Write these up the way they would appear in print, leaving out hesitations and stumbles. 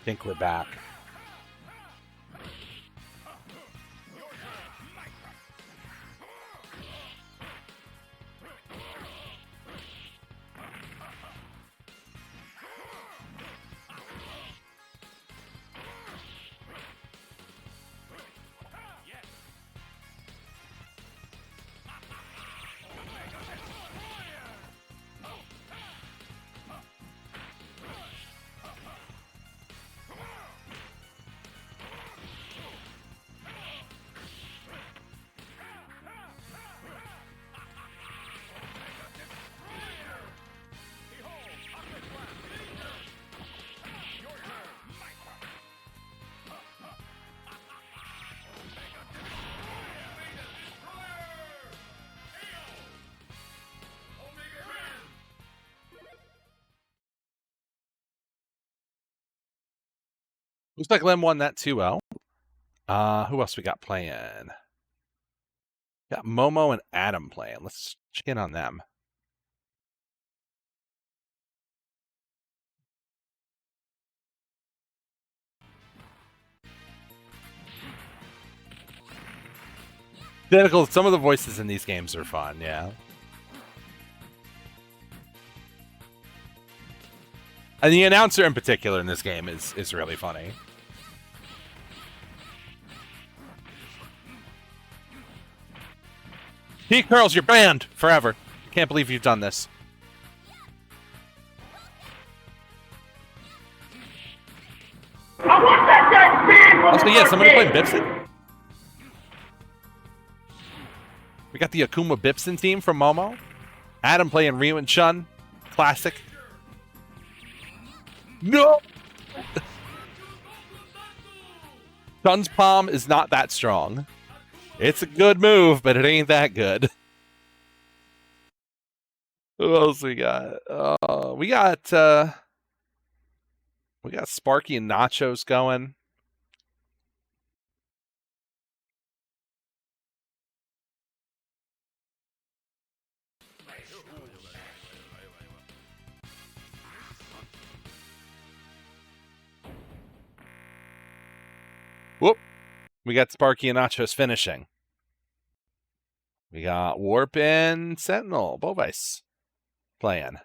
think we're back. Looks like Lem won that 2-0. Who else we got playing? Got Momo and Adam playing. Let's check in on them. Identical. Some of the voices in these games are fun, yeah. And the announcer in particular in this game is really funny. Pete Curls, you're banned forever. Can't believe you've done this. Also, yeah, somebody playing Bipson? We got the Akuma Bipson team from Momo. Adam playing Ryu and Chun. Classic. No! Chun's palm is not that strong. It's a good move, but it ain't that good. Who else we got? We got Sparky and Nachos going. Whoop. We got Sparky and Nachos finishing. We got Warp and Sentinel, Bovice playing.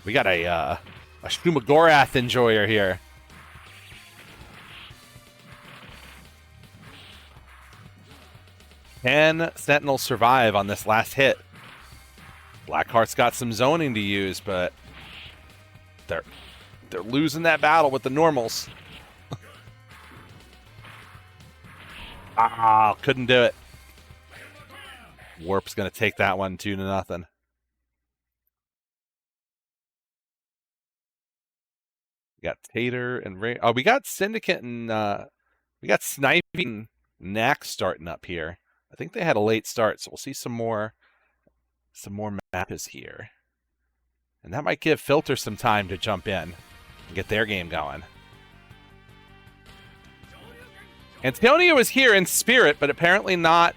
We got a Shumagorath enjoyer here. Can Sentinel survive on this last hit? Blackheart's got some zoning to use, but they're losing that battle with the normals. Couldn't do it. Warp's gonna take that one 2-0. We got Tater and Ray. Oh, we got Syndicate and we got Sniping Knack starting up here. I think they had a late start, so we'll see some more matches here. And that might give Filter some time to jump in and get their game going. Antonio is here in spirit, but apparently not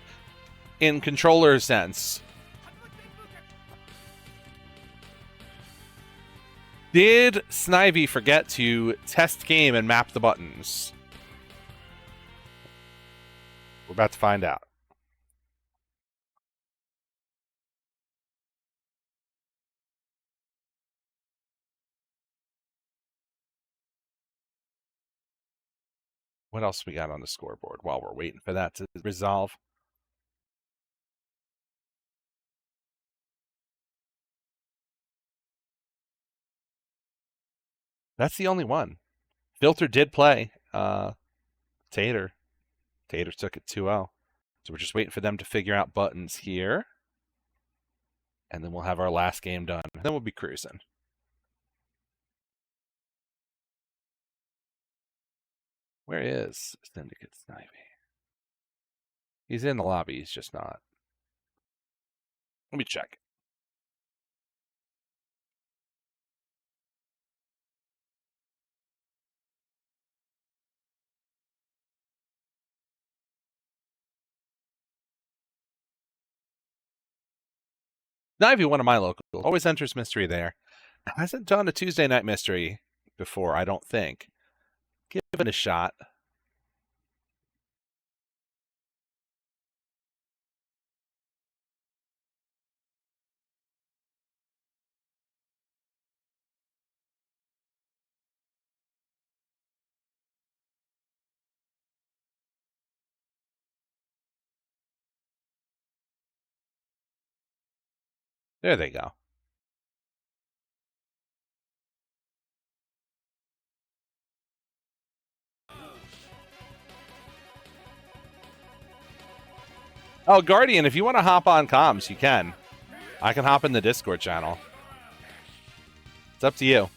in controller sense. Did Snivy forget to test game and map the buttons? We're about to find out. What else we got on the scoreboard while we're waiting for that to resolve? That's the only one. Filter did play. Tater took it 2-0. So we're just waiting for them to figure out buttons here. And then we'll have our last game done. Then we'll be cruising. Where is Syndicate Snivy? He's in the lobby. He's just not. Let me check. Nivey, one of my locals, always enters mystery there. Hasn't done a Tuesday night mystery before, I don't think. Give it a shot. There they go. Oh, Guardian, if you want to hop on comms, you can. I can hop in the Discord channel. It's up to you.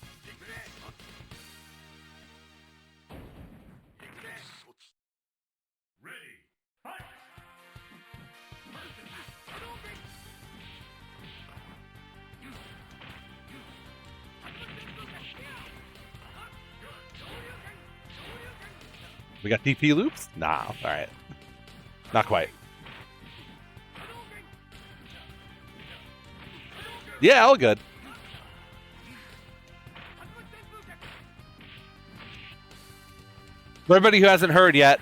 We got DP loops? Nah, all right. Not quite. Yeah, all good. For everybody who hasn't heard yet,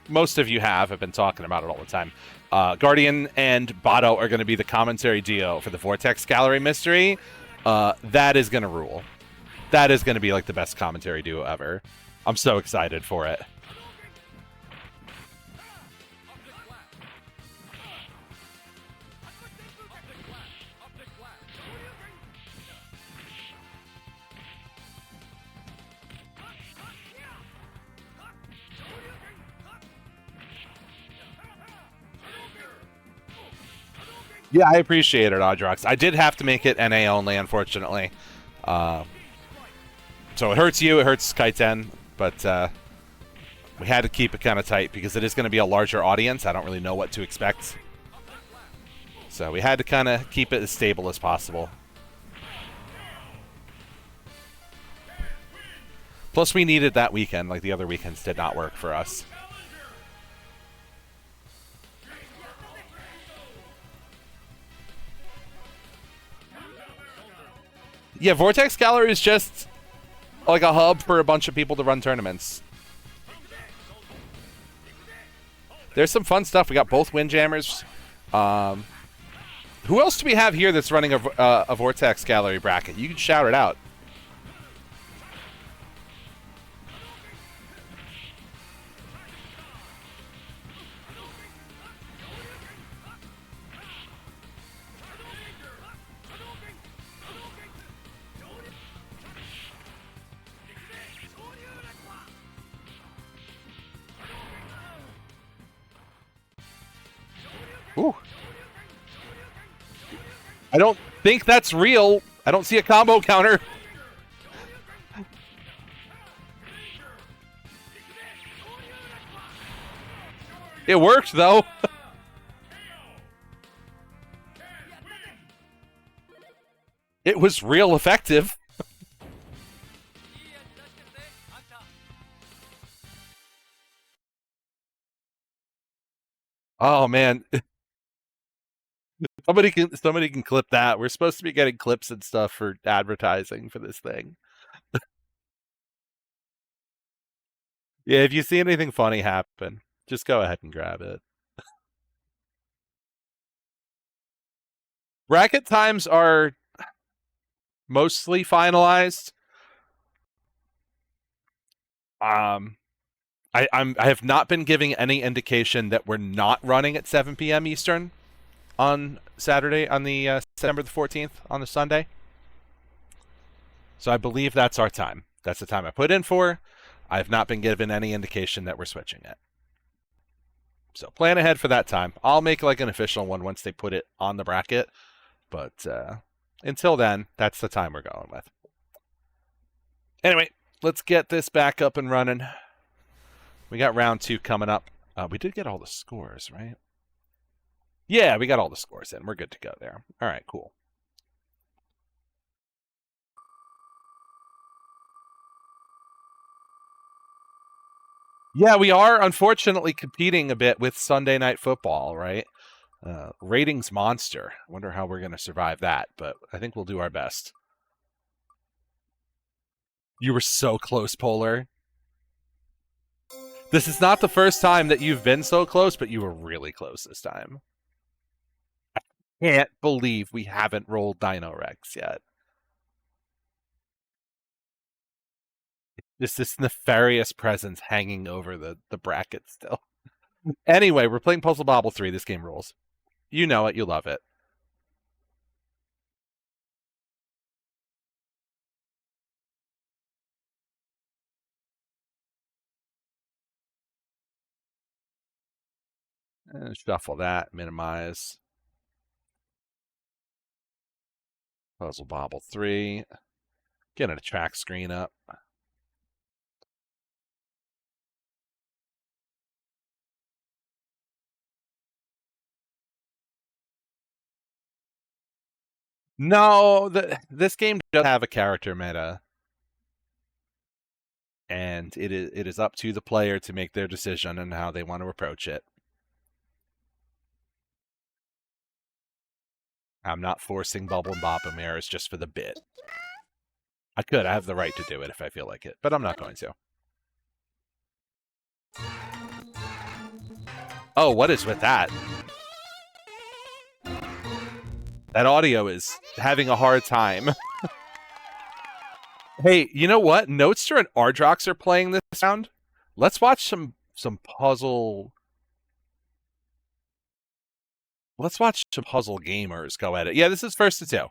most of you have. I've been talking about it all the time. Guardian and Botto are going to be the commentary duo for the Vortex Gallery Mystery. That is going to rule. That is going to be like the best commentary duo ever. I'm so excited for it. Yeah, I appreciate it, Audrox. I did have to make it NA only, unfortunately. So it hurts you, it hurts Kaiten, but we had to keep it kind of tight because it is going to be a larger audience. I don't really know what to expect. So we had to kind of keep it as stable as possible. Plus, we needed that weekend, like the other weekends did not work for us. Yeah, Vortex Gallery is just like a hub for a bunch of people to run tournaments. There's some fun stuff. We got both Windjammers. Who else do we have here that's running a Vortex Gallery bracket? You can shout it out. Ooh. I don't think that's real. I don't see a combo counter. It worked, though. It was real effective. Oh, man. Somebody can clip that. We're supposed to be getting clips and stuff for advertising for this thing. Yeah, if you see anything funny happen, just go ahead and grab it. Bracket times are mostly finalized. I have not been giving any indication that we're not running at 7 p.m. Eastern on Saturday, on the September the 14th, on the Sunday. So I believe that's our time. That's the time I put in for. I have not been given any indication that we're switching it. So plan ahead for that time. I'll make like an official one once they put it on the bracket. But until then, that's the time we're going with. Anyway, let's get this back up and running. We got round 2 coming up. We did get all the scores, right? Yeah, we got all the scores in. We're good to go there. All right, cool. Yeah, we are unfortunately competing a bit with Sunday Night Football, right? Ratings monster. I wonder how we're going to survive that, but I think we'll do our best. You were so close, Polar. This is not the first time that you've been so close, but you were really close this time. I can't believe we haven't rolled Dino Rex yet. Just this nefarious presence hanging over the bracket still. Anyway, we're playing Puzzle Bobble 3. This game rules. You know it. You love it. Shuffle that. Minimize. Puzzle Bobble 3. Get a track screen up. No, this game does have a character meta. And it is up to the player to make their decision on how they want to approach it. I'm not forcing Bubble and Bobble mirrors just for the bit. I could. I have the right to do it if I feel like it, but I'm not going to. Oh, what is with that? That audio is having a hard time. Hey, you know what? Notester and Ardrox are playing this round. Let's watch some puzzle. Let's watch some puzzle gamers go at it. Yeah, this is first to two.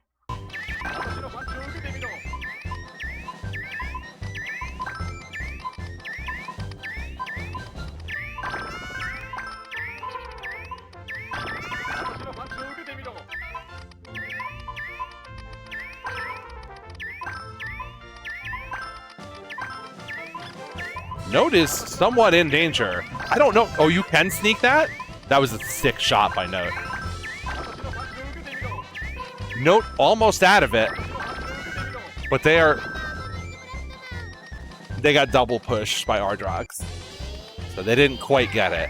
Note is somewhat in danger. I don't know. Oh, you can sneak that? That was a sick shot by Note. Note almost out of it. But they got double pushed by Ardrox. So they didn't quite get it.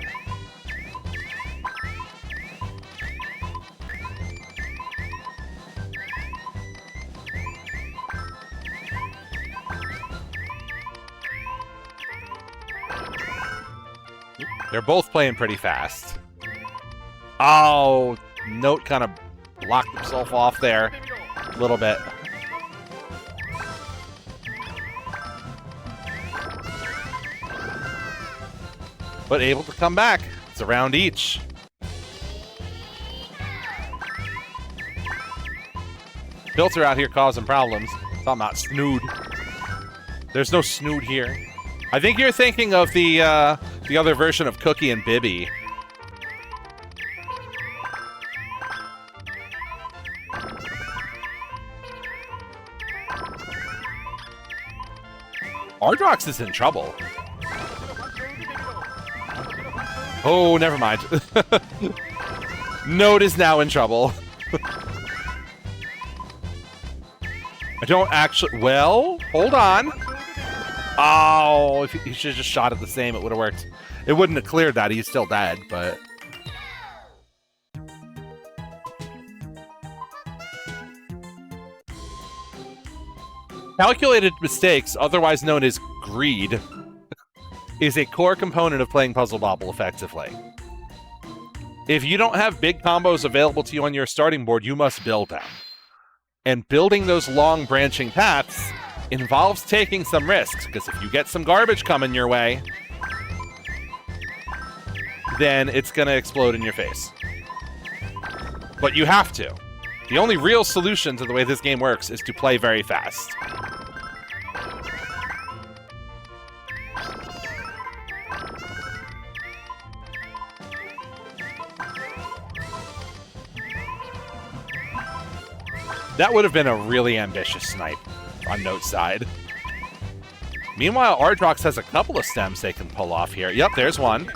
They're both playing pretty fast. Oh, Note kind of blocked himself off there a little bit. But able to come back. It's a round each. Filter out here causing problems. Talking about snood. There's no snood here. I think you're thinking of the other version of Cookie and Bibby. Ardrox is in trouble. Oh, never mind. Note is now in trouble. I don't actually... Well, hold on. Oh, if he should have just shot it the same, it would have worked. It wouldn't have cleared that. He's still dead, but... Calculated mistakes, otherwise known as greed, is a core component of playing Puzzle Bobble effectively. If you don't have big combos available to you on your starting board, you must build them. And building those long branching paths involves taking some risks, because if you get some garbage coming your way, then it's going to explode in your face. But you have to. The only real solution to the way this game works is to play very fast. That would have been a really ambitious snipe on Note's side. Meanwhile, Ardrox has a couple of stems they can pull off here. Yep, there's one.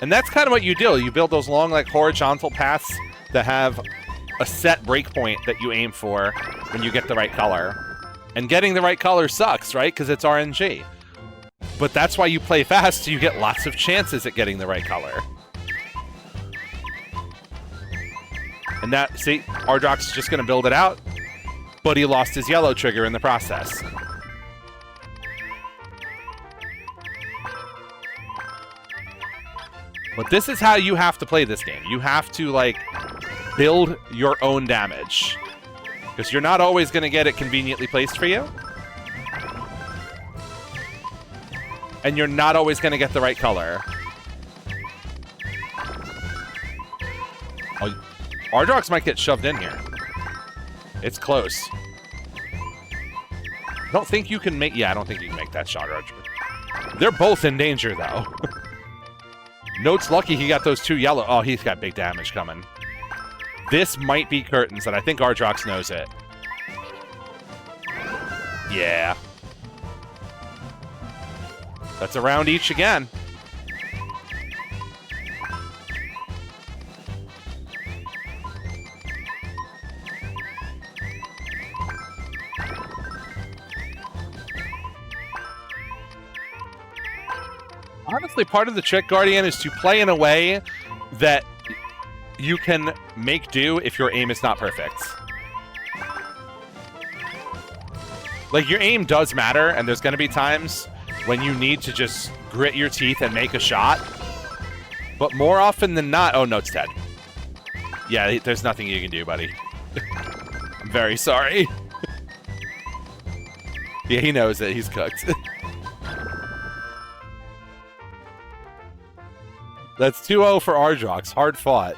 And that's kind of what you do. You build those long, like, horizontal paths that have a set breakpoint that you aim for when you get the right color. And getting the right color sucks, right? Because it's RNG. But that's why you play fast, so you get lots of chances at getting the right color. And that, see, Ardrox is just going to build it out, but he lost his yellow trigger in the process. But this is how you have to play this game. You have to, like, build your own damage. Because you're not always going to get it conveniently placed for you. And you're not always going to get the right color. Oh, Ardrox might get shoved in here. It's close. I don't think you can make... Yeah, I don't think you can make that shot, Roger. They're both in danger, though. Note's lucky he got those two yellow... Oh, he's got big damage coming. This might be curtains, and I think Ardrox knows it. Yeah. That's a round each again. Honestly, part of the trick, Guardian, is to play in a way that you can make do if your aim is not perfect. Like, your aim does matter, and there's going to be times when you need to just grit your teeth and make a shot. But more often than not... Oh, no, it's dead. Yeah, there's nothing you can do, buddy. I'm very sorry. Yeah, he knows it. He's cooked. That's 2-0 for Ardrox. Hard fought.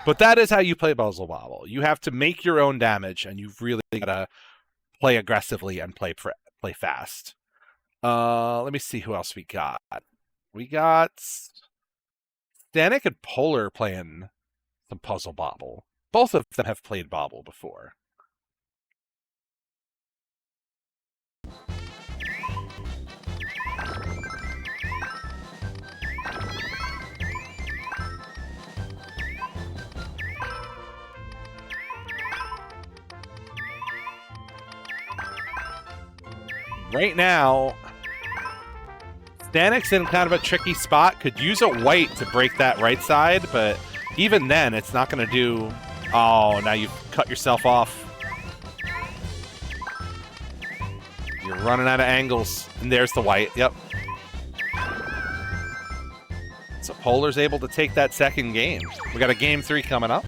But that is how you play Puzzle Bobble. You have to make your own damage, and you've really got to play aggressively and play fast. Let me see who else we got. We got Stanek and Polar playing some Puzzle Bobble. Both of them have played Bobble before. Right now, Stanek's in kind of a tricky spot. Could use a white to break that right side, but even then, it's not going to do... Oh, now you've cut yourself off. You're running out of angles. And there's the white. Yep. So Polar's able to take that second game. We got a game 3 coming up.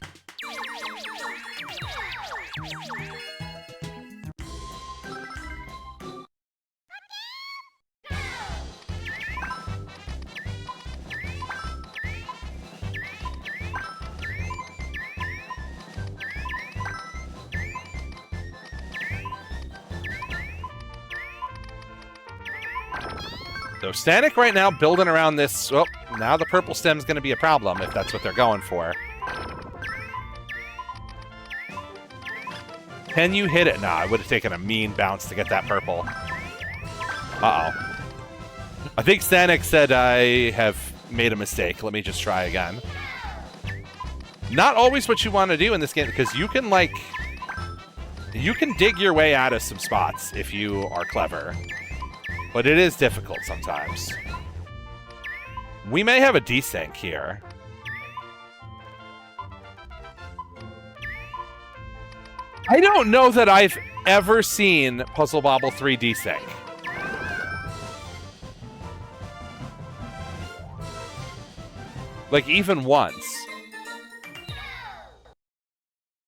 So Stanek right now building around this. Oh, now the purple stem's going to be a problem if that's what they're going for. Can you hit it? Nah, I would have taken a mean bounce to get that purple. Uh-oh. I think Stanek said I have made a mistake. Let me just try again. Not always what you want to do in this game, because you can, like... You can dig your way out of some spots if you are clever. But it is difficult sometimes. We may have a desync here. I don't know that I've ever seen Puzzle Bobble 3 desync. Like, even once.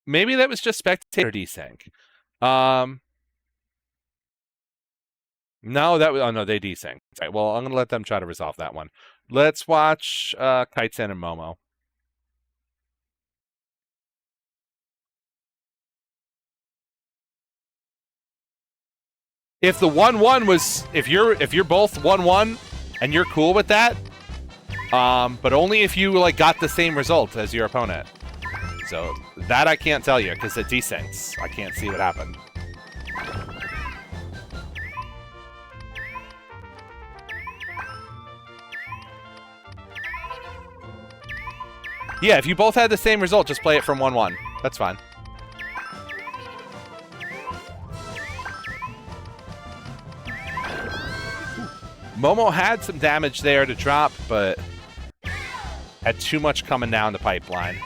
Maybe that was just spectator desync. No, that was... Oh, no, they desync. Right, well, I'm going to let them try to resolve that one. Let's watch Kite-san and Momo. If the 1-1 was... If you're both 1-1 and you're cool with that, but only if you, like, got the same result as your opponent. So, that I can't tell you, because it desyncs. I can't see what happened. Yeah, if you both had the same result, just play it from 1-1. That's fine. Momo had some damage there to drop, but Had too much coming down the pipeline.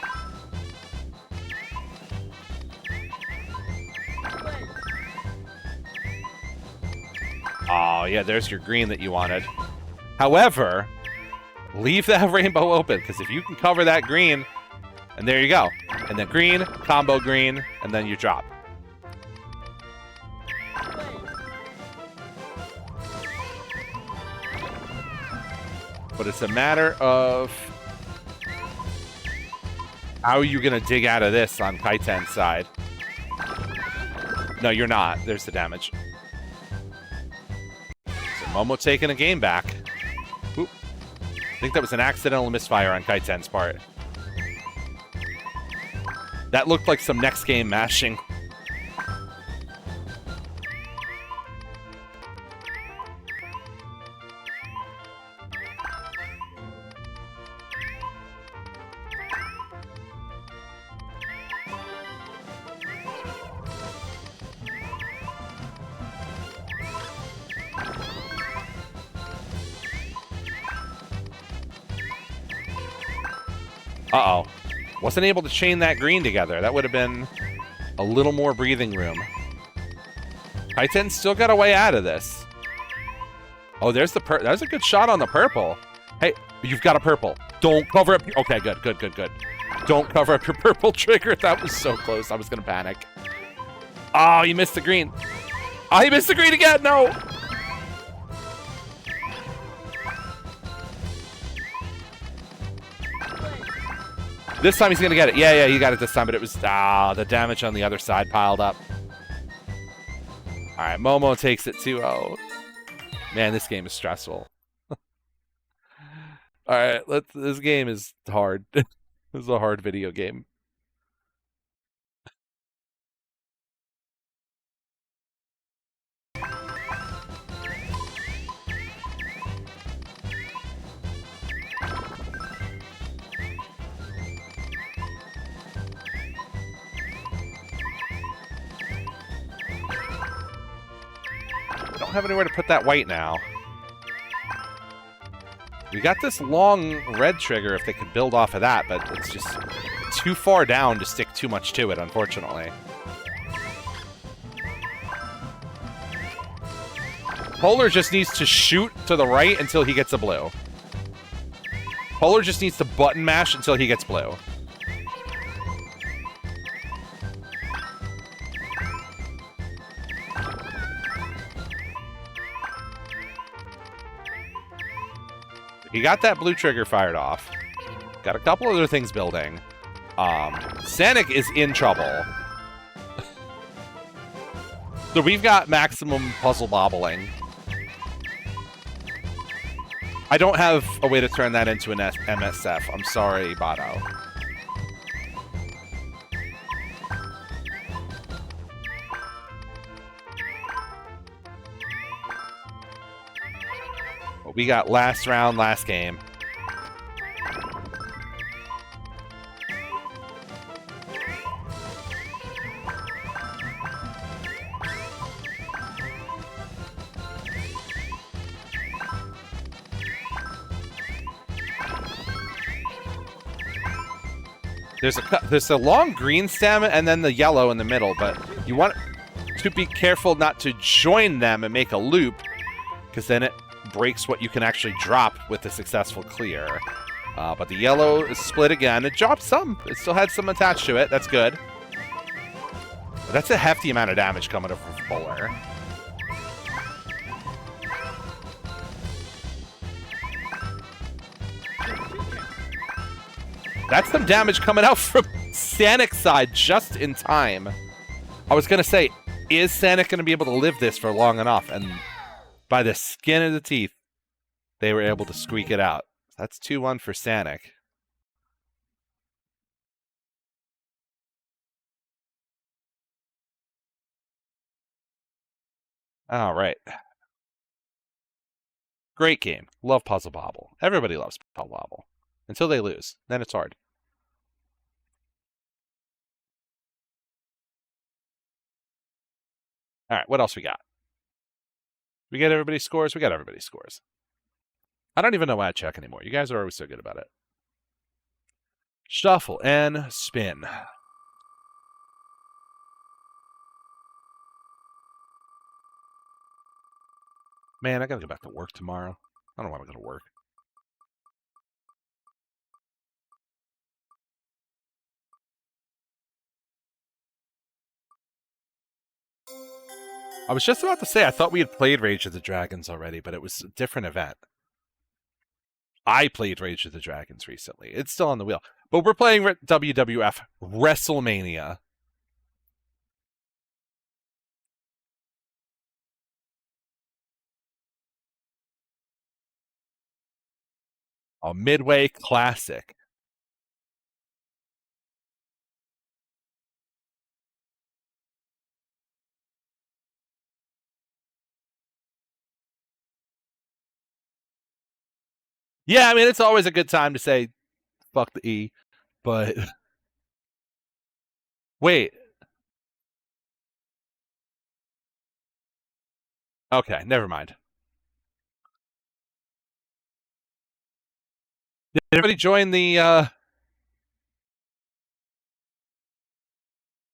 Oh, yeah, there's your green that you wanted. However, leave that rainbow open, because if you can cover that green, and there you go. And then green, combo green, and then you drop. But it's a matter of how are you going to dig out of this on Kaiten's side? No, you're not. There's the damage. So Momo taking a game back. Oop. I think that was an accidental misfire on Kaiten's part. That looked like some next game mashing. Uh-oh. Wasn't able to chain that green together. That would have been a little more breathing room. Kaiten's still got a way out of this. Oh, there's the that was a good shot on the purple. Hey, you've got a purple. Don't cover up. Okay, good, good, good, good. Don't cover up your purple trigger. That was so close. I was going to panic. Oh, you missed the green. Oh, he missed the green again. No. This time he's going to get it. Yeah, yeah, he got it this time, but it was... the damage on the other side piled up. All right, Momo takes it 2-0. Man, this game is stressful. All right, this game is hard. This is a hard video game. Don't have anywhere to put that white now. We got this long red trigger if they could build off of that, but it's just too far down to stick too much to it, unfortunately. Polar just needs to shoot to the right until he gets a blue. Polar just needs to button mash until he gets blue. He got that blue trigger fired off. Got a couple other things building. Sanic is in trouble. So we've got maximum puzzle bobbling. I don't have a way to turn that into an MSF. I'm sorry, Bado. We got last round, last game. There's a long green stem and then the yellow in the middle, but you want to be careful not to join them and make a loop, because then it breaks what you can actually drop with a successful clear. But the yellow is split again. It dropped some. It still had some attached to it. That's good. But that's a hefty amount of damage coming over from Polar. That's some damage coming out from Sanic's side just in time. I was going to say, is Sanic going to be able to live this for long enough? And by the skin of the teeth, they were able to squeak it out. That's 2-1 for Sanic. All right. Great game. Love Puzzle Bobble. Everybody loves Puzzle Bobble. Until they lose. Then it's hard. All right, what else we got? We get everybody's scores? We got everybody's scores. I don't even know why I check anymore. You guys are always so good about it. Shuffle and spin. Man, I gotta go back to work tomorrow. I don't want to go to work. I was just about to say, I thought we had played Rage of the Dragons already, but it was a different event. I played Rage of the Dragons recently. It's still on the wheel. But we're playing WWF Wrestlemania. A Midway Classic. Yeah, I mean, it's always a good time to say, fuck the E, but... Wait. Okay, never mind. Did everybody join the...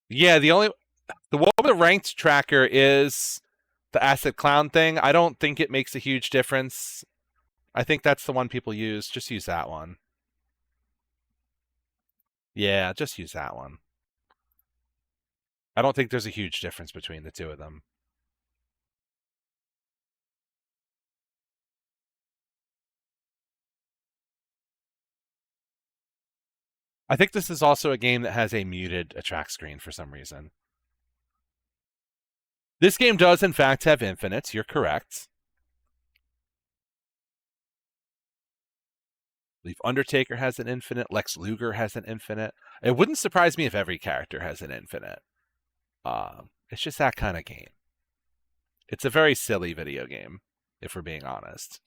Yeah, the one with the ranked tracker is the Acid Clown thing. I don't think it makes a huge difference. I think that's the one people use. Just use that one. Yeah, just use that one. I don't think there's a huge difference between the two of them. I think this is also a game that has a muted attract screen for some reason. This game does, in fact, have infinites. You're correct. I believe Undertaker has an infinite. Lex Luger has an infinite. It wouldn't surprise me if every character has an infinite. It's just that kind of game. It's a very silly video game, if we're being honest.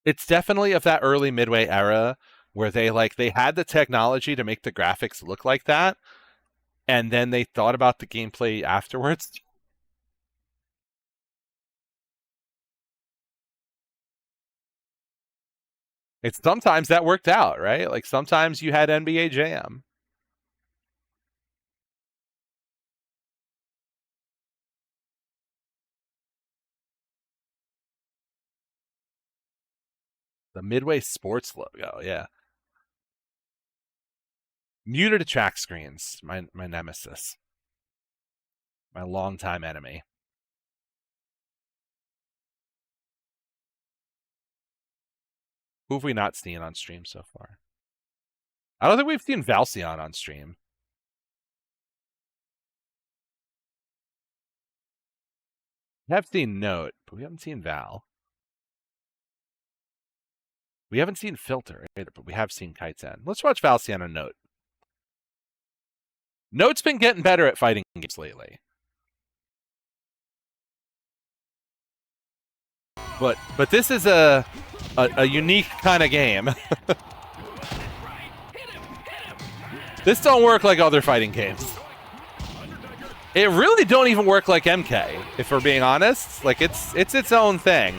It's definitely of that early Midway era where they had the technology to make the graphics look like that, and then they thought about the gameplay afterwards. It's sometimes that worked out, right? Like sometimes you had NBA Jam. The Midway Sports logo, yeah. Muted attract screens, my nemesis. My longtime enemy. Who have we not seen on stream so far? I don't think we've seen Valcion on stream. We have seen Note, but we haven't seen Val. We haven't seen Filter either, but we have seen Kaizen. Let's watch Valcion and Note. Note's been getting better at fighting games lately. But this is a unique kind of game. This don't work like other fighting games. It really don't even work like MK, if we're being honest. Like it's its own thing.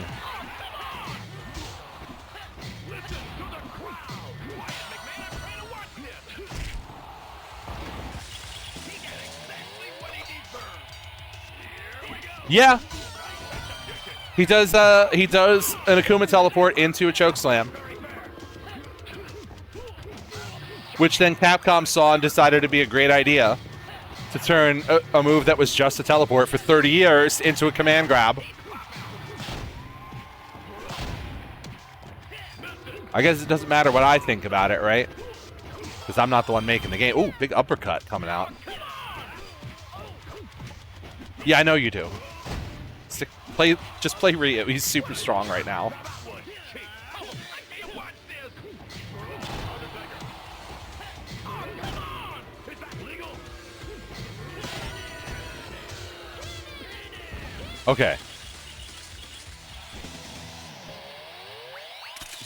Yeah. He does an Akuma teleport into a chokeslam, which then Capcom saw and decided to be a great idea to turn a move that was just a teleport for 30 years into a command grab. I guess it doesn't matter what I think about it, right? Because I'm not the one making the game. Ooh, big uppercut coming out. Yeah, I know you do. Just play Ryu. He's super strong right now. Okay.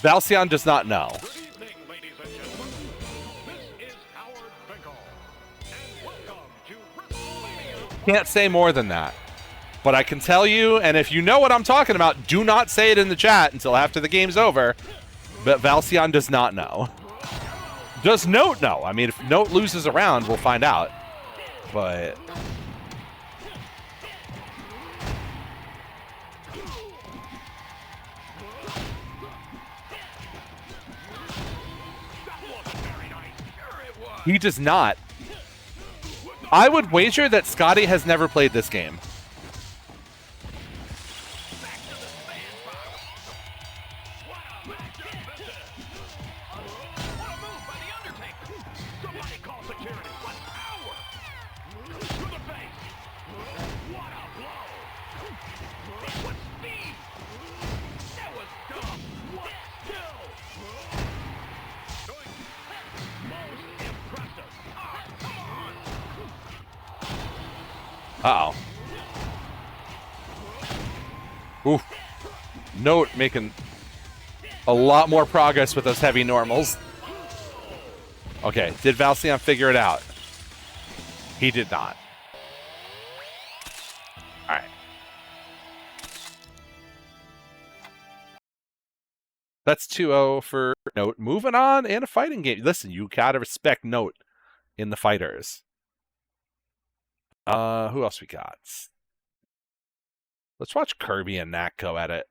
Valcion does not know. Can't say more than that. But I can tell you, and if you know what I'm talking about, do not say it in the chat until after the game's over. But Valcion does not know. Does Note know? I mean, if Note loses a round, we'll find out. But... he does not. I would wager that Scotty has never played this game. Uh-oh. Oof. Note making a lot more progress with those heavy normals. Okay, did Valcion figure it out? He did not. All right. That's 2-0 for Note. Moving on in a fighting game. Listen, you gotta respect Note in the fighters. Who else we got? Let's watch Kirby and Knack go at it.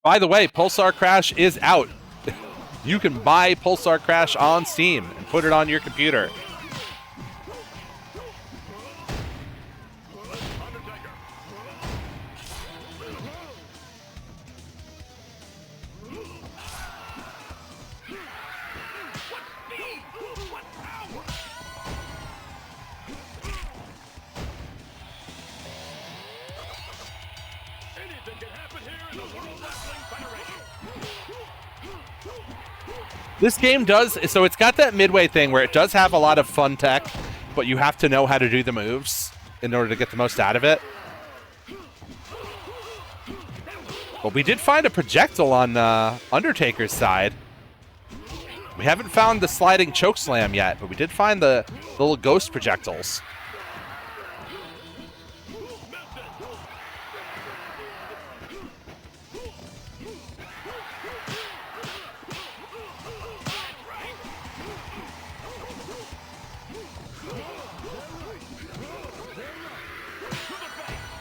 By the way, Pulsar Crash is out. You can buy Pulsar Crash on Steam and put it on your computer. This game does, so it's got that midway thing where it does have a lot of fun tech, but you have to know how to do the moves in order to get the most out of it. But we did find a projectile on Undertaker's side. We haven't found the sliding choke slam yet, but we did find the little ghost projectiles.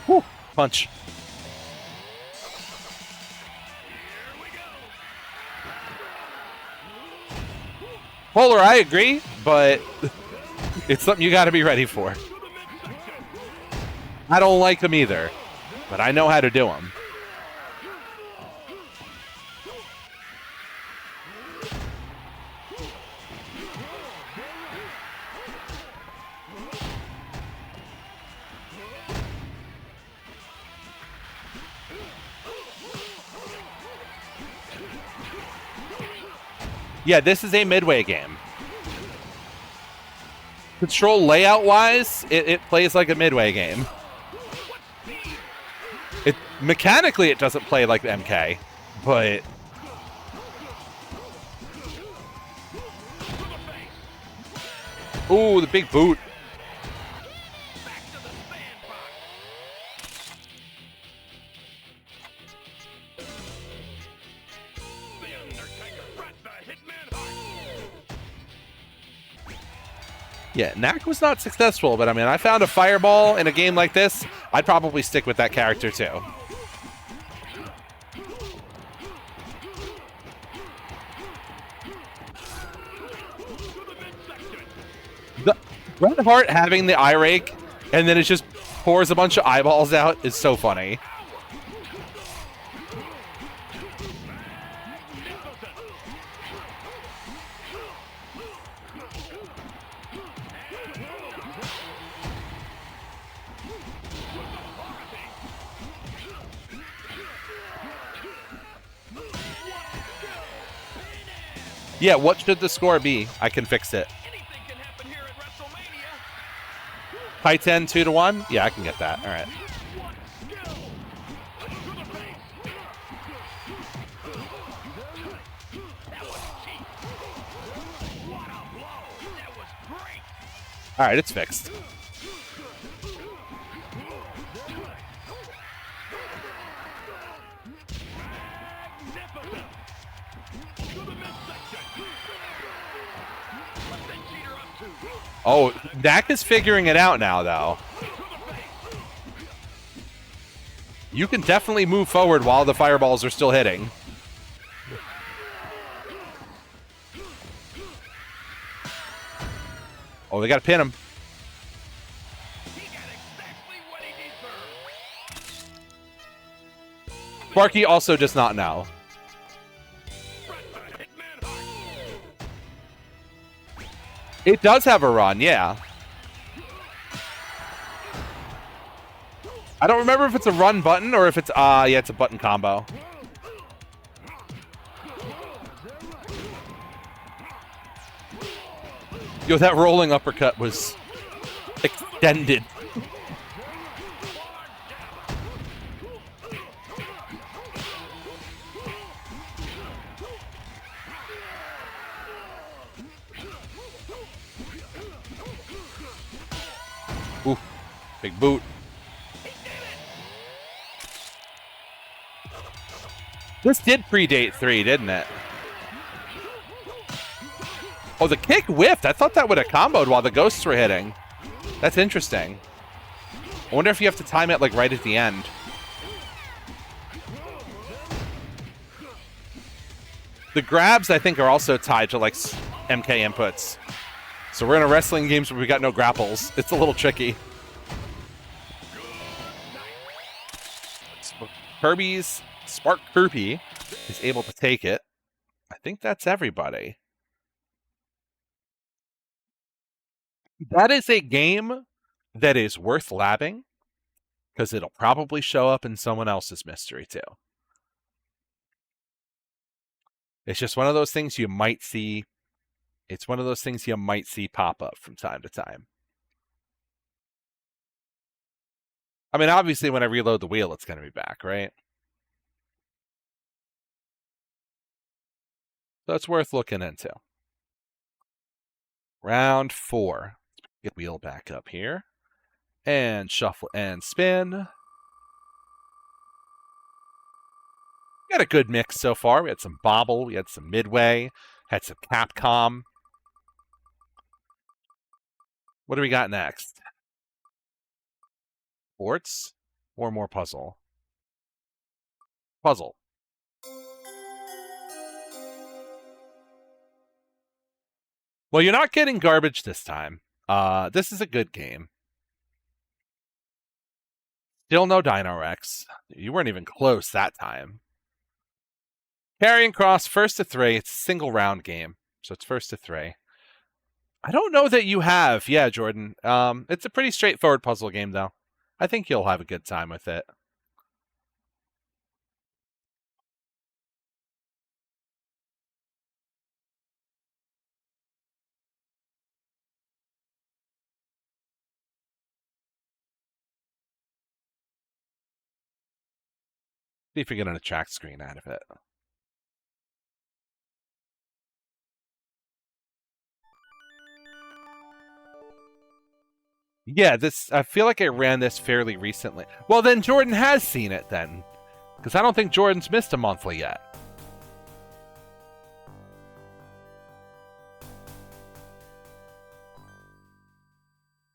Whew, punch. Polar, I agree, but it's something you got to be ready for. I don't like them either, but I know how to do them. Yeah, this is a midway game. Control layout-wise, it plays like a midway game. Mechanically, it doesn't play like the MK, but... Ooh, the big boot. Yeah, Knack was not successful, but I mean, I found a fireball in a game like this. I'd probably stick with that character too. The Bret Hart having the eye rake and then it just pours a bunch of eyeballs out is so funny. Yeah, what should the score be? I can fix it. High 10, 2-1? Yeah, I can get that. All right. All right, it's fixed. Oh, Dak is figuring it out now, though. You can definitely move forward while the fireballs are still hitting. Oh, they got to pin him. Sparky also does not know. It does have a run, yeah. I don't remember if it's a run button or if it's, yeah, it's a button combo. Yo, that rolling uppercut was extended. Ooh, big boot. This did predate 3, didn't it? Oh, the kick whiffed. I thought that would have comboed while the ghosts were hitting. That's interesting. I wonder if you have to time it like right at the end. The grabs, I think, are also tied to like MK inputs. So we're in a wrestling games where we got no grapples. It's a little tricky. Kirby's Spark Kirby is able to take it. I think that's everybody. That is a game that is worth labbing because it'll probably show up in someone else's mystery too. It's just one of those things you might see. It's one of those things you might see pop up from time to time. I mean, obviously, when I reload the wheel, it's going to be back, right? So it's worth looking into. Round 4. Get wheel back up here. And shuffle and spin. We got a good mix so far. We had some Bobble. We had some Midway. Had some Capcom. What do we got next? Sports or more puzzle? Puzzle. Well, you're not getting garbage this time. This is a good game. Still no Dino Rex. You weren't even close that time. Karian Cross, first to 3. It's a single round game, so it's first to 3. I don't know that you have. Yeah, Jordan. It's a pretty straightforward puzzle game, though. I think you'll have a good time with it. See if you're getting a track screen out of it. Yeah, I feel like I ran this fairly recently. Well, then Jordan has seen it then. Because I don't think Jordan's missed a monthly yet.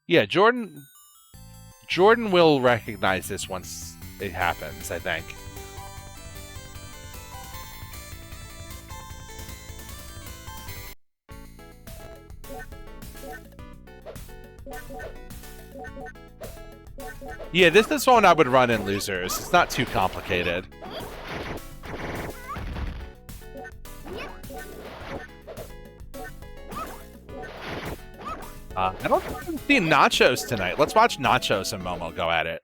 Yeah, Jordan will recognize this once it happens, I think. Yeah, this is one I would run in losers. It's not too complicated. I don't think we've seen Nachos tonight. Let's watch Nachos and Momo go at it.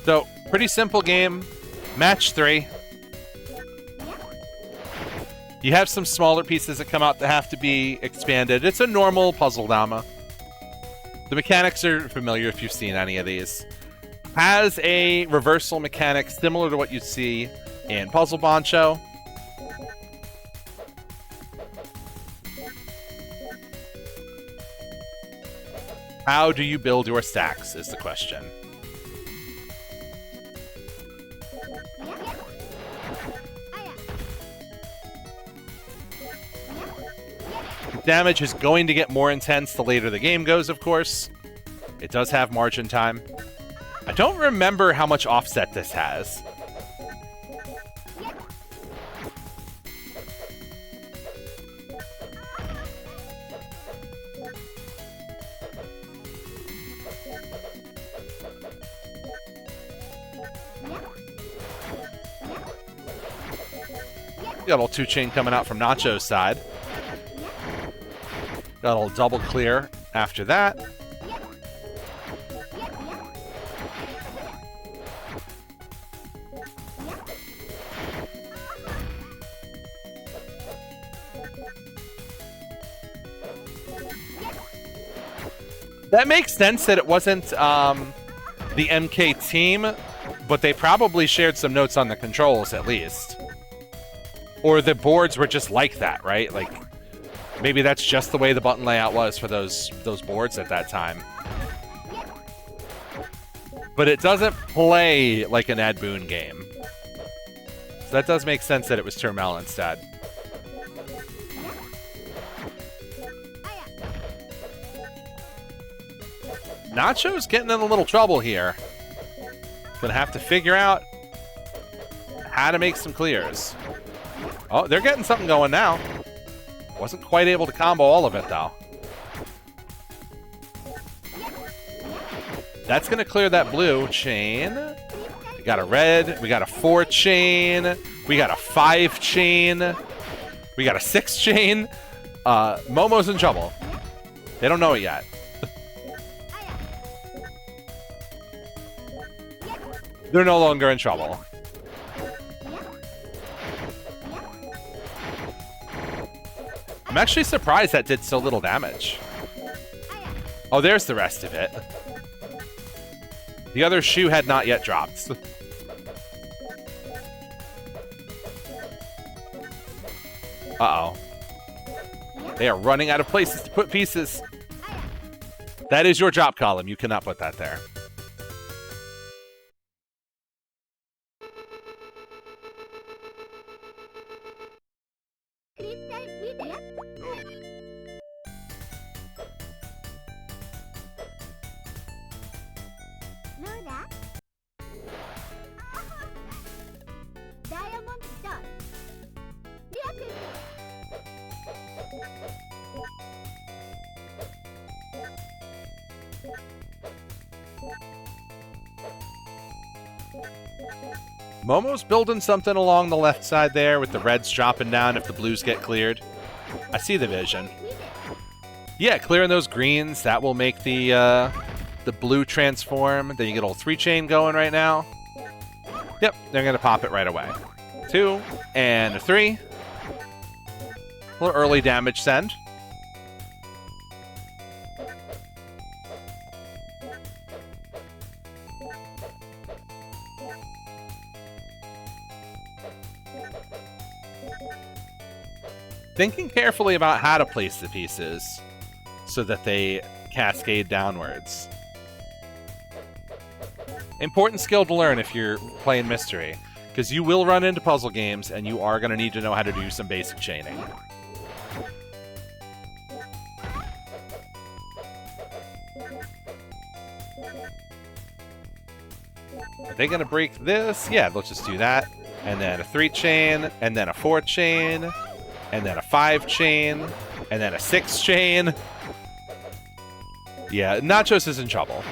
So, pretty simple game. Match 3. You have some smaller pieces that come out that have to be expanded. It's a normal puzzle dama. The mechanics are familiar if you've seen any of these. Has a reversal mechanic similar to what you see in Puzzle Bancho. How do you build your stacks is the question. Damage is going to get more intense the later the game goes, of course. It does have margin time. I don't remember how much offset this has. Got a little 2-chain coming out from Nacho's side. Got a little double clear after that. That makes sense that it wasn't the MK team, but they probably shared some notes on the controls at least. Or the boards were just like that, right? Like, maybe that's just the way the button layout was for those boards at that time. But it doesn't play like an Ed Boon game. So that does make sense that it was Turmel instead. Nacho's getting in a little trouble here. Gonna have to figure out how to make some clears. Oh, they're getting something going now. Wasn't quite able to combo all of it, though. That's going to clear that blue chain. We got a red. We got a 4-chain. We got a 5-chain. We got a 6-chain. Momo's in trouble. They don't know it yet. They're no longer in trouble. I'm actually surprised that did so little damage. Oh, there's the rest of it. The other shoe had not yet dropped. Uh-oh. They are running out of places to put pieces. That is your drop column. You cannot put that there. Momo's building something along the left side there with the reds dropping down if the blues get cleared. I see the vision. Yeah, clearing those greens, that will make the blue transform. Then you get a little 3-chain going right now. Yep, they're going to pop it right away. 2 and a 3. A little early damage send. Thinking carefully about how to place the pieces so that they cascade downwards. Important skill to learn if you're playing Mystery, because you will run into puzzle games and you are going to need to know how to do some basic chaining. Are they going to break this? Yeah, let's just do that. And then a 3-chain, and then a 4-chain, and then a 5-chain, and then a 6-chain. Yeah, Nachos is in trouble.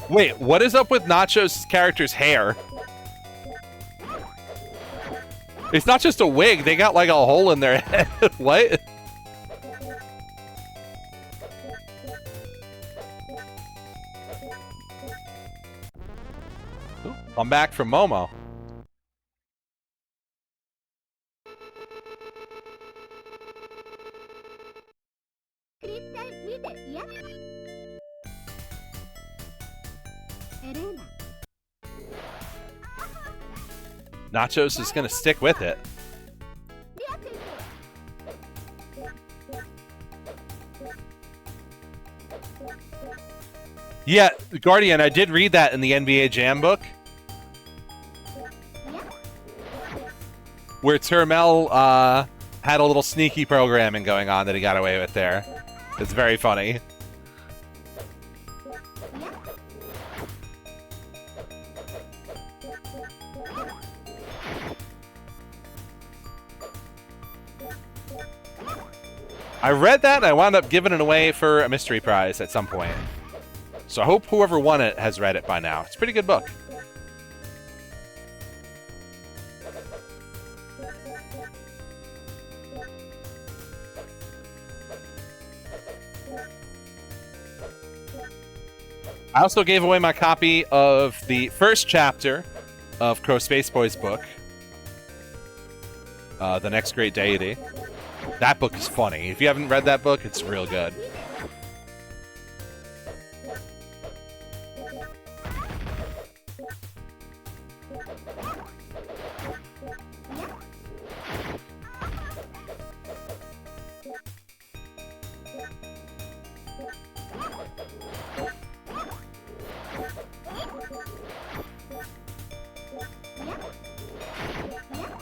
Wait, what is up with Nachos' character's hair? It's not just a wig, they got like a hole in their head. What? I'm back from Momo. Nachos is going to stick with it. Yeah, Guardian, I did read that in the NBA Jam book. Where Turmel had a little sneaky programming going on that he got away with there. It's very funny. I read that and I wound up giving it away for a mystery prize at some point. So I hope whoever won it has read it by now. It's a pretty good book. I also gave away my copy of the first chapter of Crow Space Boy's book, The Next Great Deity. That book is funny. If you haven't read that book, it's real good.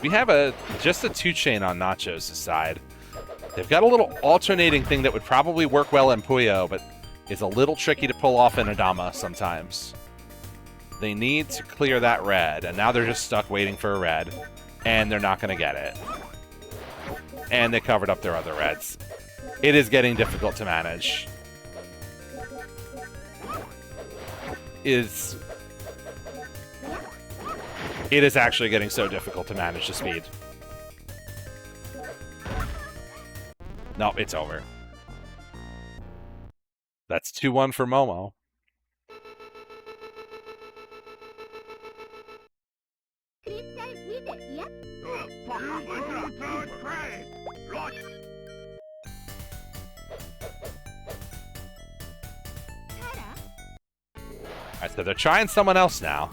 We have just a 2-chain on Nachos' side. They've got a little alternating thing that would probably work well in Puyo, but is a little tricky to pull off in Adama sometimes. They need to clear that red, and now they're just stuck waiting for a red, and they're not going to get it. And they covered up their other reds. It is getting difficult to manage. It is actually getting so difficult to manage the speed. No, it's over. That's 2-1 for Momo. Alright, so they're trying someone else now.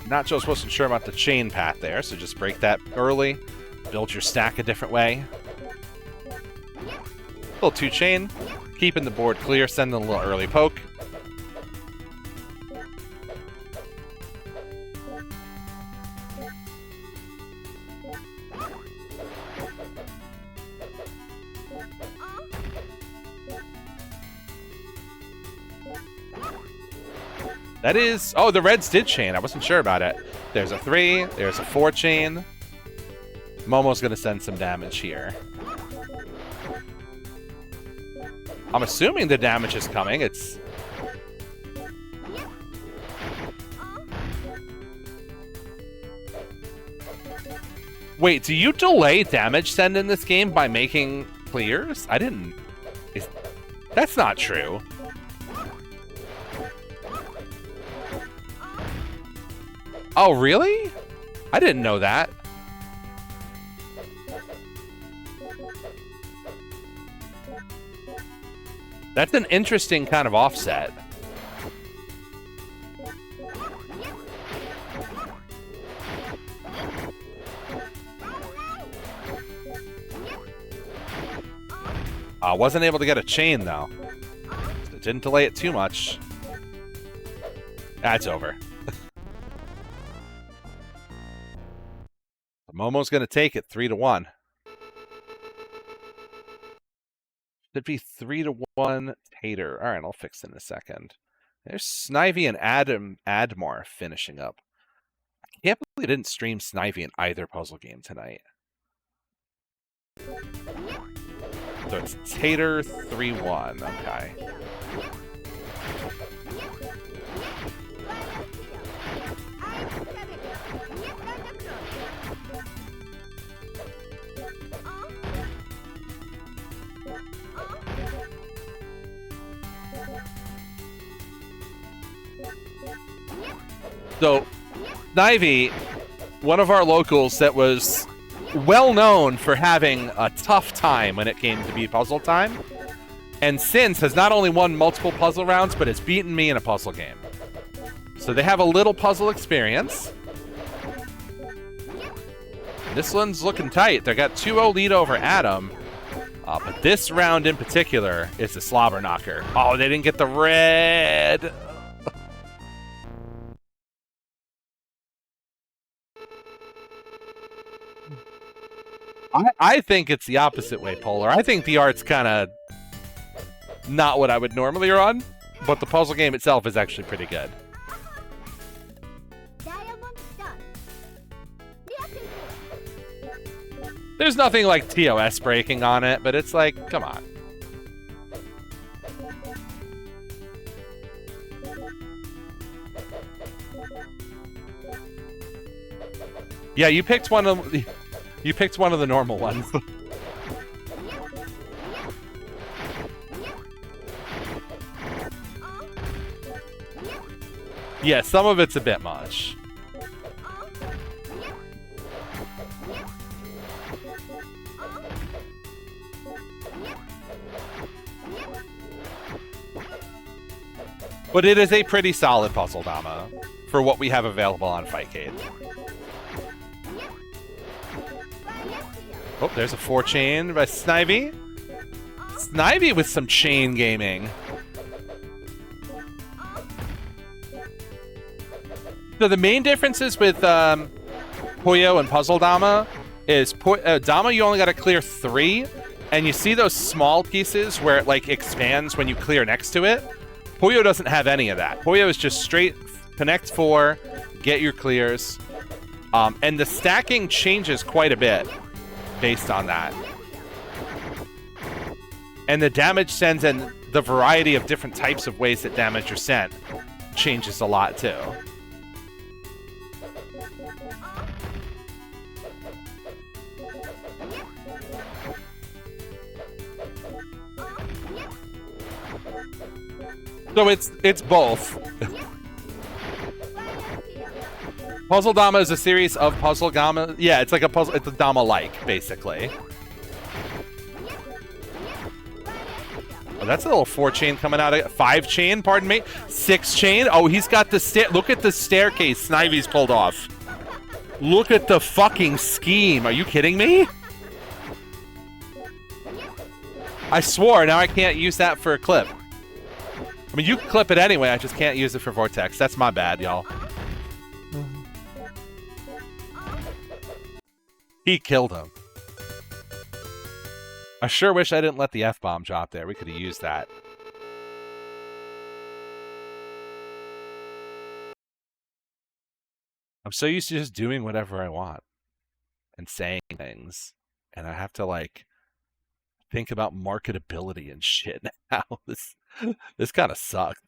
Nachos wasn't sure about the chain path there, so just break that early. Build your stack a different way. Little 2-chain, keeping the board clear, sending a little early poke. That is... Oh, the reds did chain. I wasn't sure about it. There's a 3. There's a 4-chain. Momo's going to send some damage here. I'm assuming the damage is coming. It's... Wait, do you delay damage send in this game by making clears? I didn't... That's not true. Oh, really? I didn't know that. That's an interesting kind of offset. Wasn't able to get a chain, though. It didn't delay it too much. That's over. Momo's going to take it 3-1. Should be 3-1 Tater. All right, I'll fix it in a second. There's Snivy and Admar finishing up. I can't believe I didn't stream Snivy in either puzzle game tonight. So it's Tater 3-1. Okay. So, Snivy, one of our locals that was well known for having a tough time when it came to be puzzle time, and since has not only won multiple puzzle rounds, but has beaten me in a puzzle game. So they have a little puzzle experience. This one's looking tight. They got 2-0 lead over Adam. But this round in particular is the slobber knocker. Oh, they didn't get the red. I think it's the opposite way, Polar. I think the art's kind of not what I would normally run, but the puzzle game itself is actually pretty good. There's nothing like TOS breaking on it, but it's like, come on. Yeah, you picked one of the normal ones. Yeah, some of it's a bit much. But it is a pretty solid puzzle, Dama, for what we have available on Fightcade. Oh, there's a 4-chain by Snivy. Snivy with some chain gaming. So the main differences with Puyo and Puzzle Dama is Dama, you only got to clear 3, and you see those small pieces where it like expands when you clear next to it. Puyo doesn't have any of that. Puyo is just straight connect 4, get your clears, and the stacking changes quite a bit based on that. And the damage sends and the variety of different types of ways that damage are sent changes a lot too. So it's both. Puzzle Dama is a series of puzzle Dama. Yeah, it's like a puzzle. It's a Dama-like, basically. Oh, that's a little 4-chain coming out of 5-chain. Pardon me, 6-chain. Oh, he's got the stair. Look at the staircase Snivy's pulled off. Look at the fucking scheme. Are you kidding me? I swore. Now I can't use that for a clip. I mean, you can clip it anyway. I just can't use it for Vortex. That's my bad, y'all. He killed him. I sure wish I didn't let the F-bomb drop there. We could have used that. I'm so used to just doing whatever I want and saying things. And I have to, like, think about marketability and shit now. This kind of sucked.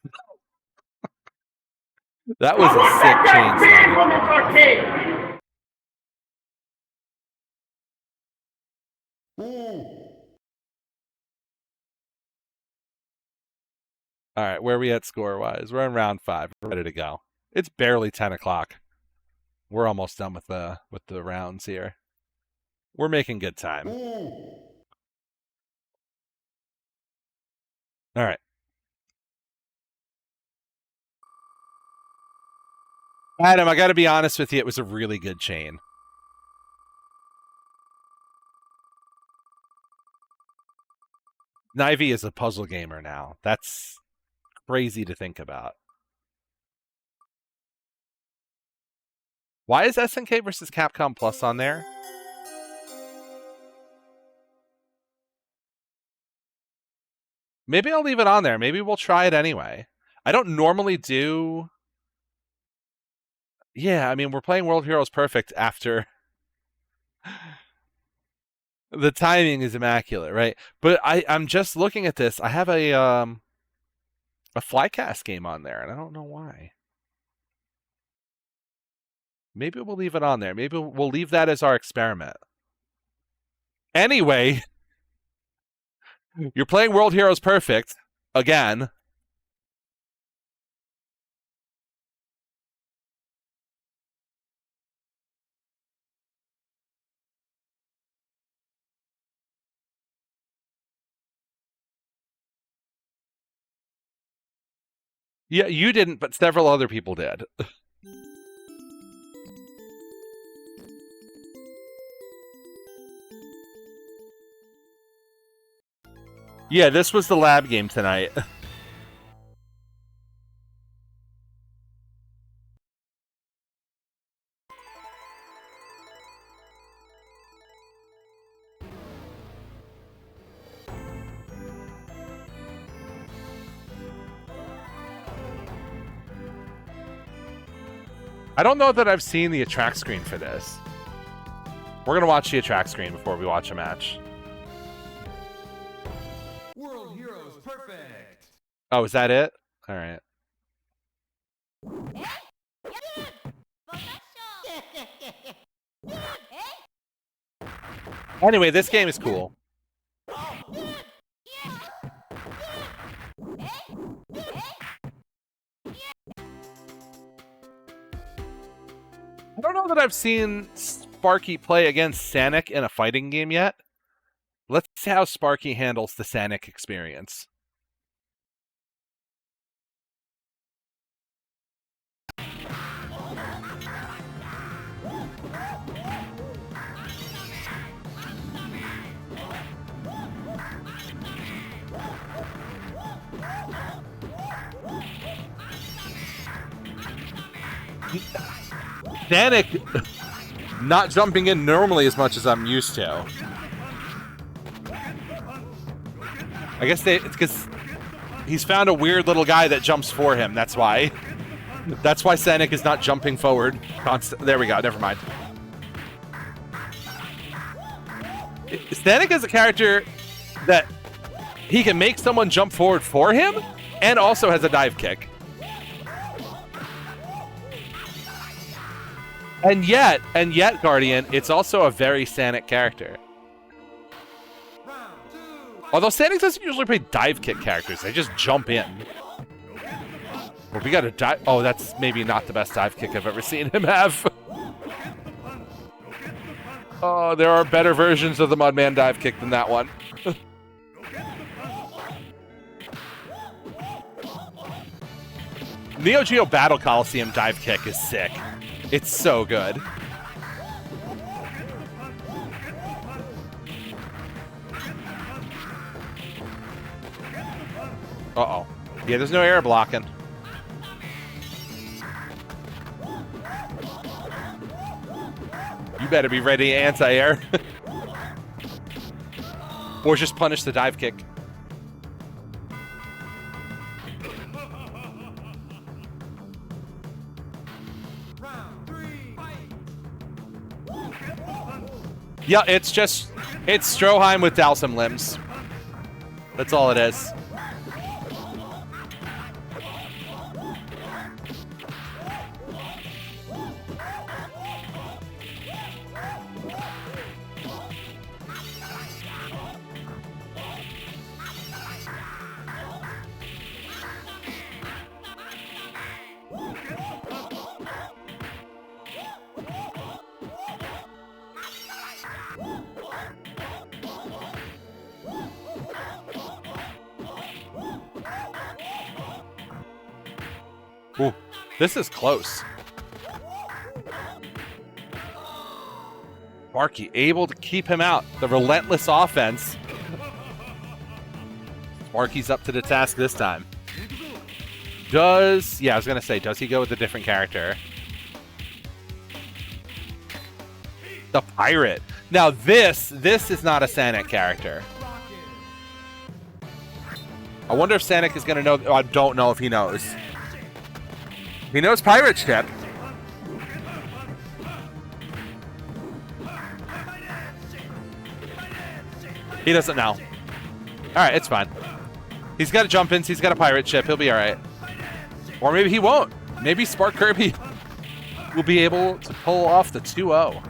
That was a sick chain. All right, where are we at score-wise? We're in round 5. We're ready to go. It's barely 10 o'clock. We're almost done with the rounds here. We're making good time. All right. Adam, I got to be honest with you. It was a really good chain. Snivy is a puzzle gamer now. That's crazy to think about. Why is SNK versus Capcom Plus on there? Maybe I'll leave it on there. Maybe we'll try it anyway. I don't normally do... Yeah, I mean, we're playing World Heroes Perfect after... The timing is immaculate, right? But I'm just looking at this. I have a Flycast game on there, and I don't know why. Maybe we'll leave it on there. Maybe we'll leave that as our experiment. Anyway, you're playing World Heroes Perfect again. Yeah, you didn't, but several other people did. Yeah, this was the lab game tonight. I don't know that I've seen the attract screen for this. We're gonna watch the attract screen before we watch a match. World Heroes Perfect. Oh, is that it? All right. Anyway, this game is cool. I don't know that I've seen Sparky play against Sanic in a fighting game yet. Let's see how Sparky handles the Sanic experience. Sanic not jumping in normally as much as I'm used to. I guess it's because he's found a weird little guy that jumps for him. That's why. That's why Sanic is not jumping forward. There we go. Never mind. Sanic is a character that he can make someone jump forward for him and also has a dive kick. And yet, Guardian, it's also a very Sanic character. Although Sanic doesn't usually play dive kick characters, they just jump in. Well, we got a dive. Oh, that's maybe not the best dive kick I've ever seen him have. Oh, there are better versions of the Mudman dive kick than that one. Neo Geo Battle Coliseum dive kick is sick. It's so good. Uh-oh. Yeah, there's no air blocking. You better be ready to anti-air. Or just punish the dive kick. Yeah, it's Stroheim with Dalsum limbs. That's all it is. Ooh, this is close. Sparky able to keep him out. The relentless offense. Sparky's up to the task this time. Yeah, I was going to say, does he go with a different character? The pirate. Now this is not a Sanic character. I wonder if Sanic is going to know. Oh, I don't know if he knows. He knows pirate ship. He doesn't know. Alright, it's fine. He's got jump ins, he's got a pirate ship, he'll be alright. Or maybe he won't. Maybe Spark Kirby will be able to pull off the 2-0.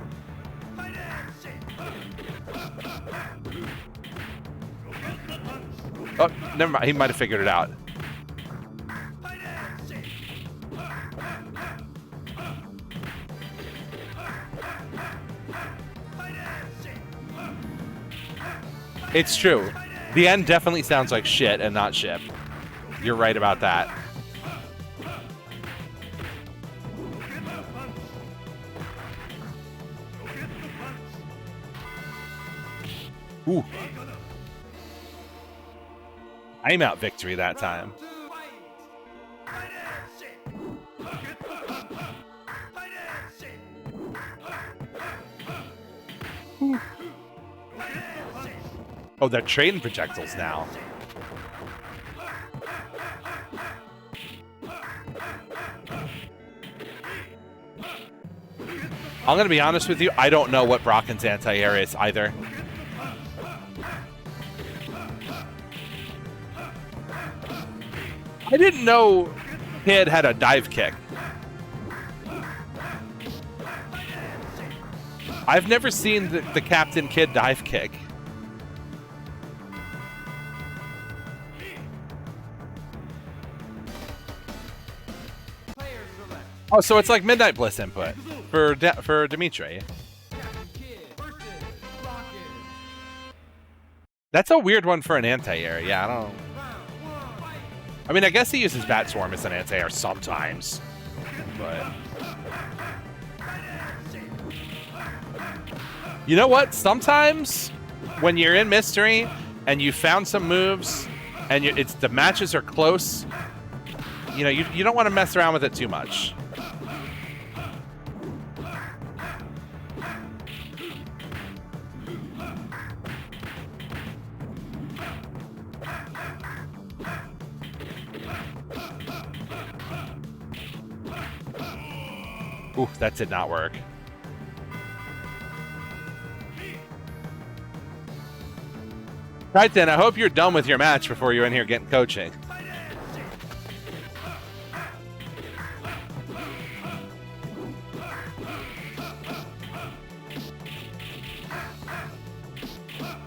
Oh, never mind. He might have figured it out. It's true. The end definitely sounds like shit and not ship. You're right about that. Ooh. I'm out victory that time. Ooh. Oh, they're trading projectiles now. I'm going to be honest with you. I don't know what Brocken's anti-air is either. I didn't know Kid had a dive kick. I've never seen the Captain Kid dive kick. Oh, so it's like Midnight Bliss input for Dimitri. That's a weird one for an anti-air. Yeah, I don't. I mean, I guess he uses Bat Swarm as an anti-air sometimes, but you know what? Sometimes when you're in Mystery and you found some moves and the matches are close, you know, you don't want to mess around with it too much. Ooh, that did not work. Right then, I hope you're done with your match before you're in here getting coaching.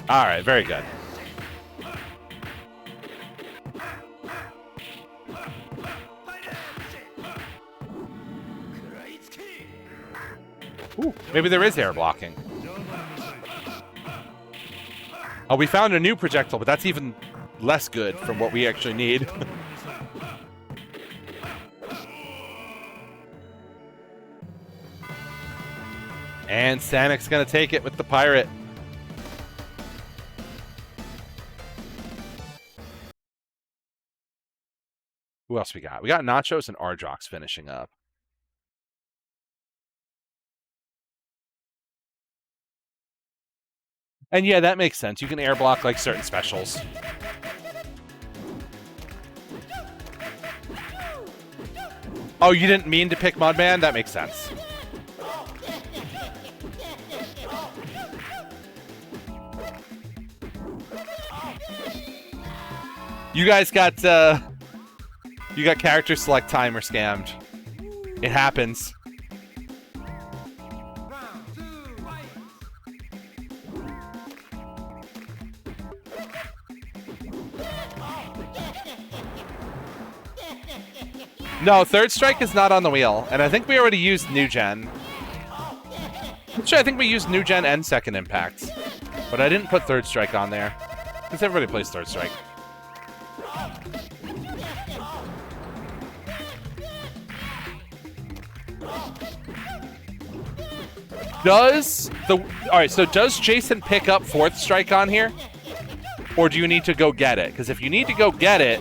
All right, very good. Ooh, maybe there is air blocking. Oh, we found a new projectile, but that's even less good from what we actually need. And Sanik's gonna take it with the pirate. Who else we got? We got Nachos and Ardrox finishing up. And yeah, that makes sense. You can air block like certain specials. Oh, you didn't mean to pick Mudman? That makes sense. You guys got you got character select timer scammed. It happens. No, Third Strike is not on the wheel, and I think we already used New Gen. Actually, I think we used New Gen and Second Impact, but I didn't put Third Strike on there, because everybody plays Third Strike. Alright, so does Jason pick up Fourth Strike on here? Or do you need to go get it? Because if you need to go get it,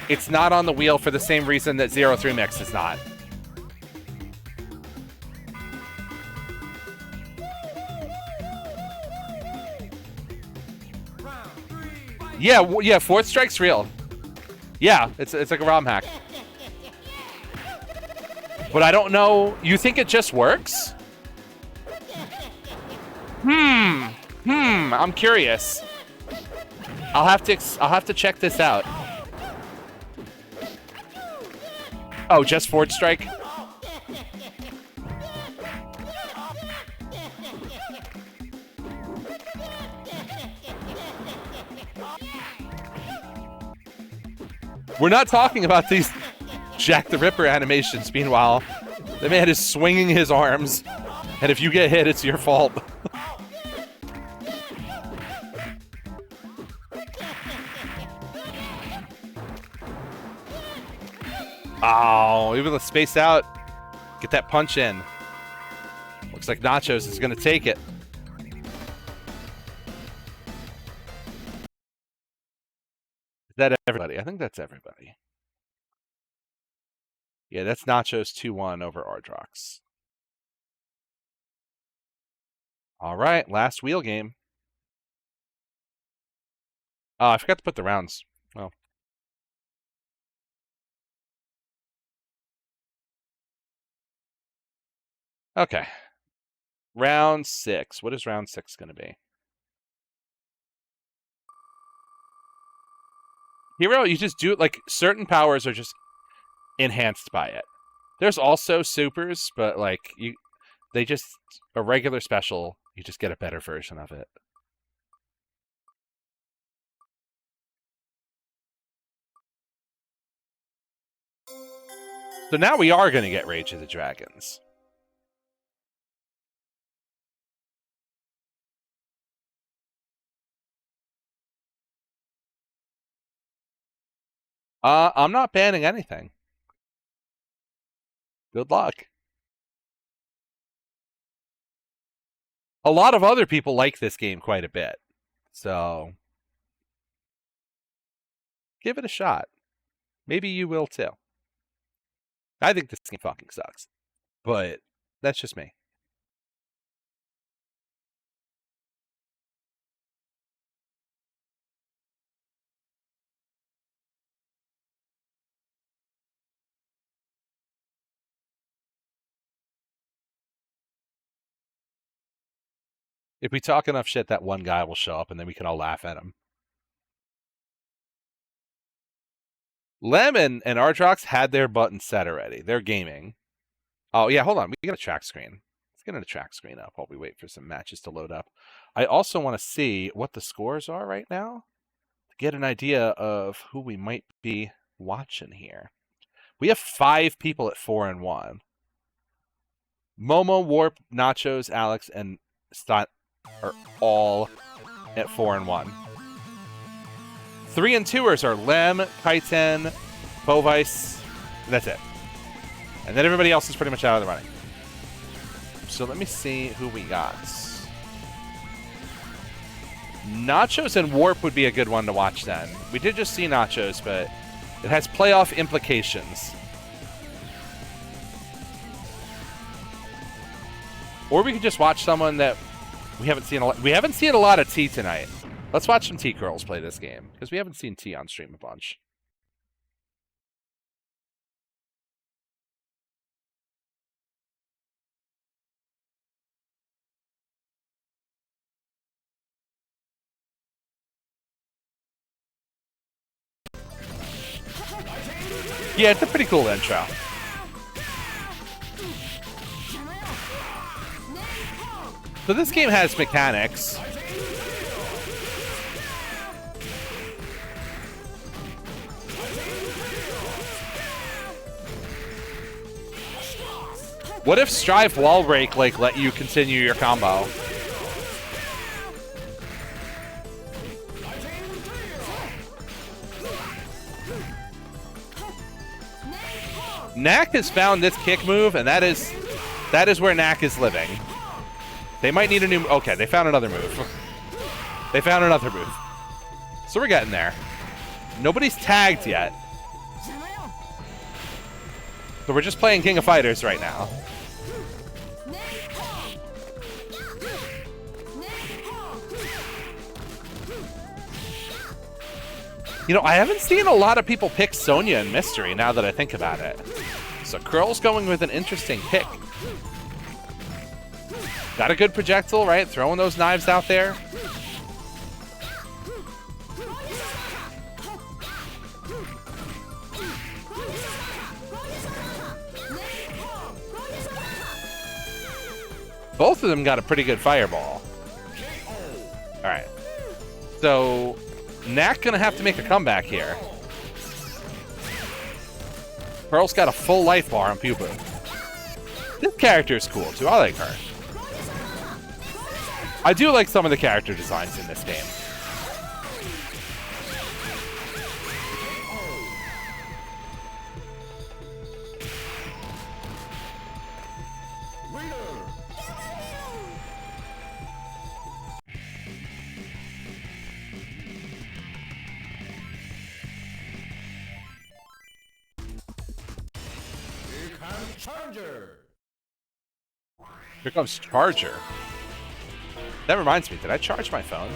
it's not on the wheel for the same reason that 0-3 Mix is not. Yeah, Fourth Strike's real. Yeah, it's like a ROM hack. But I don't know. You think it just works? I'm curious. I'll have to check this out. Oh, just Fourth Strike? We're not talking about these Jack the Ripper animations. Meanwhile, the man is swinging his arms, and if you get hit, it's your fault. Oh, even the space out. Get that punch in. Looks like Nachos is going to take it. Is that everybody? I think that's everybody. Yeah, that's Nachos 2-1 over Ardrox. All right, last wheel game. Oh, I forgot to put the rounds. Oh. Okay. Round 6. What is round 6 going to be? Hero, you just do it like certain powers are just enhanced by it. There's also supers, but like they just a regular special, you just get a better version of it. So now we are going to get Rage of the Dragons. I'm not banning anything. Good luck. A lot of other people like this game quite a bit. So give it a shot. Maybe you will too. I think this game fucking sucks. But that's just me. If we talk enough shit, that one guy will show up and then we can all laugh at him. Lemon and Ardrox had their buttons set already. They're gaming. Oh, yeah, hold on. We got a track screen. Let's get a track screen up while we wait for some matches to load up. I also want to see what the scores are right now to get an idea of who we might be watching here. We have 5 people at 4-1. Momo, Warp, Nachos, Alex, and Stott are all at 4-1. 3-2ers are Lem, Kaiten, Bovice. That's it. And then everybody else is pretty much out of the running. So let me see who we got. Nachos and Warp would be a good one to watch then. We did just see Nachos, but it has playoff implications. Or we could just watch someone that we haven't seen a lot. We haven't seen a lot of T tonight. Let's watch some T girls play this game because we haven't seen T on stream a bunch. Yeah, it's a pretty cool intro. So this game has mechanics. What if Strive Wall Break like let you continue your combo? Knack has found this kick move, and that is where Knack is living. They might need a new... Okay, they found another move. They found another move. So we're getting there. Nobody's tagged yet. So we're just playing King of Fighters right now. You know, I haven't seen a lot of people pick Sonya in Mystery now that I think about it. So Curl's going with an interesting pick. Got a good projectile, right? Throwing those knives out there. Both of them got a pretty good fireball. All right. So Knack gonna have to make a comeback here. Pearl's got a full life bar on Pupu. This character is cool, too. I like her. I do like some of the character designs in this game. Charger. Here comes Charger. That reminds me, did I charge my phone?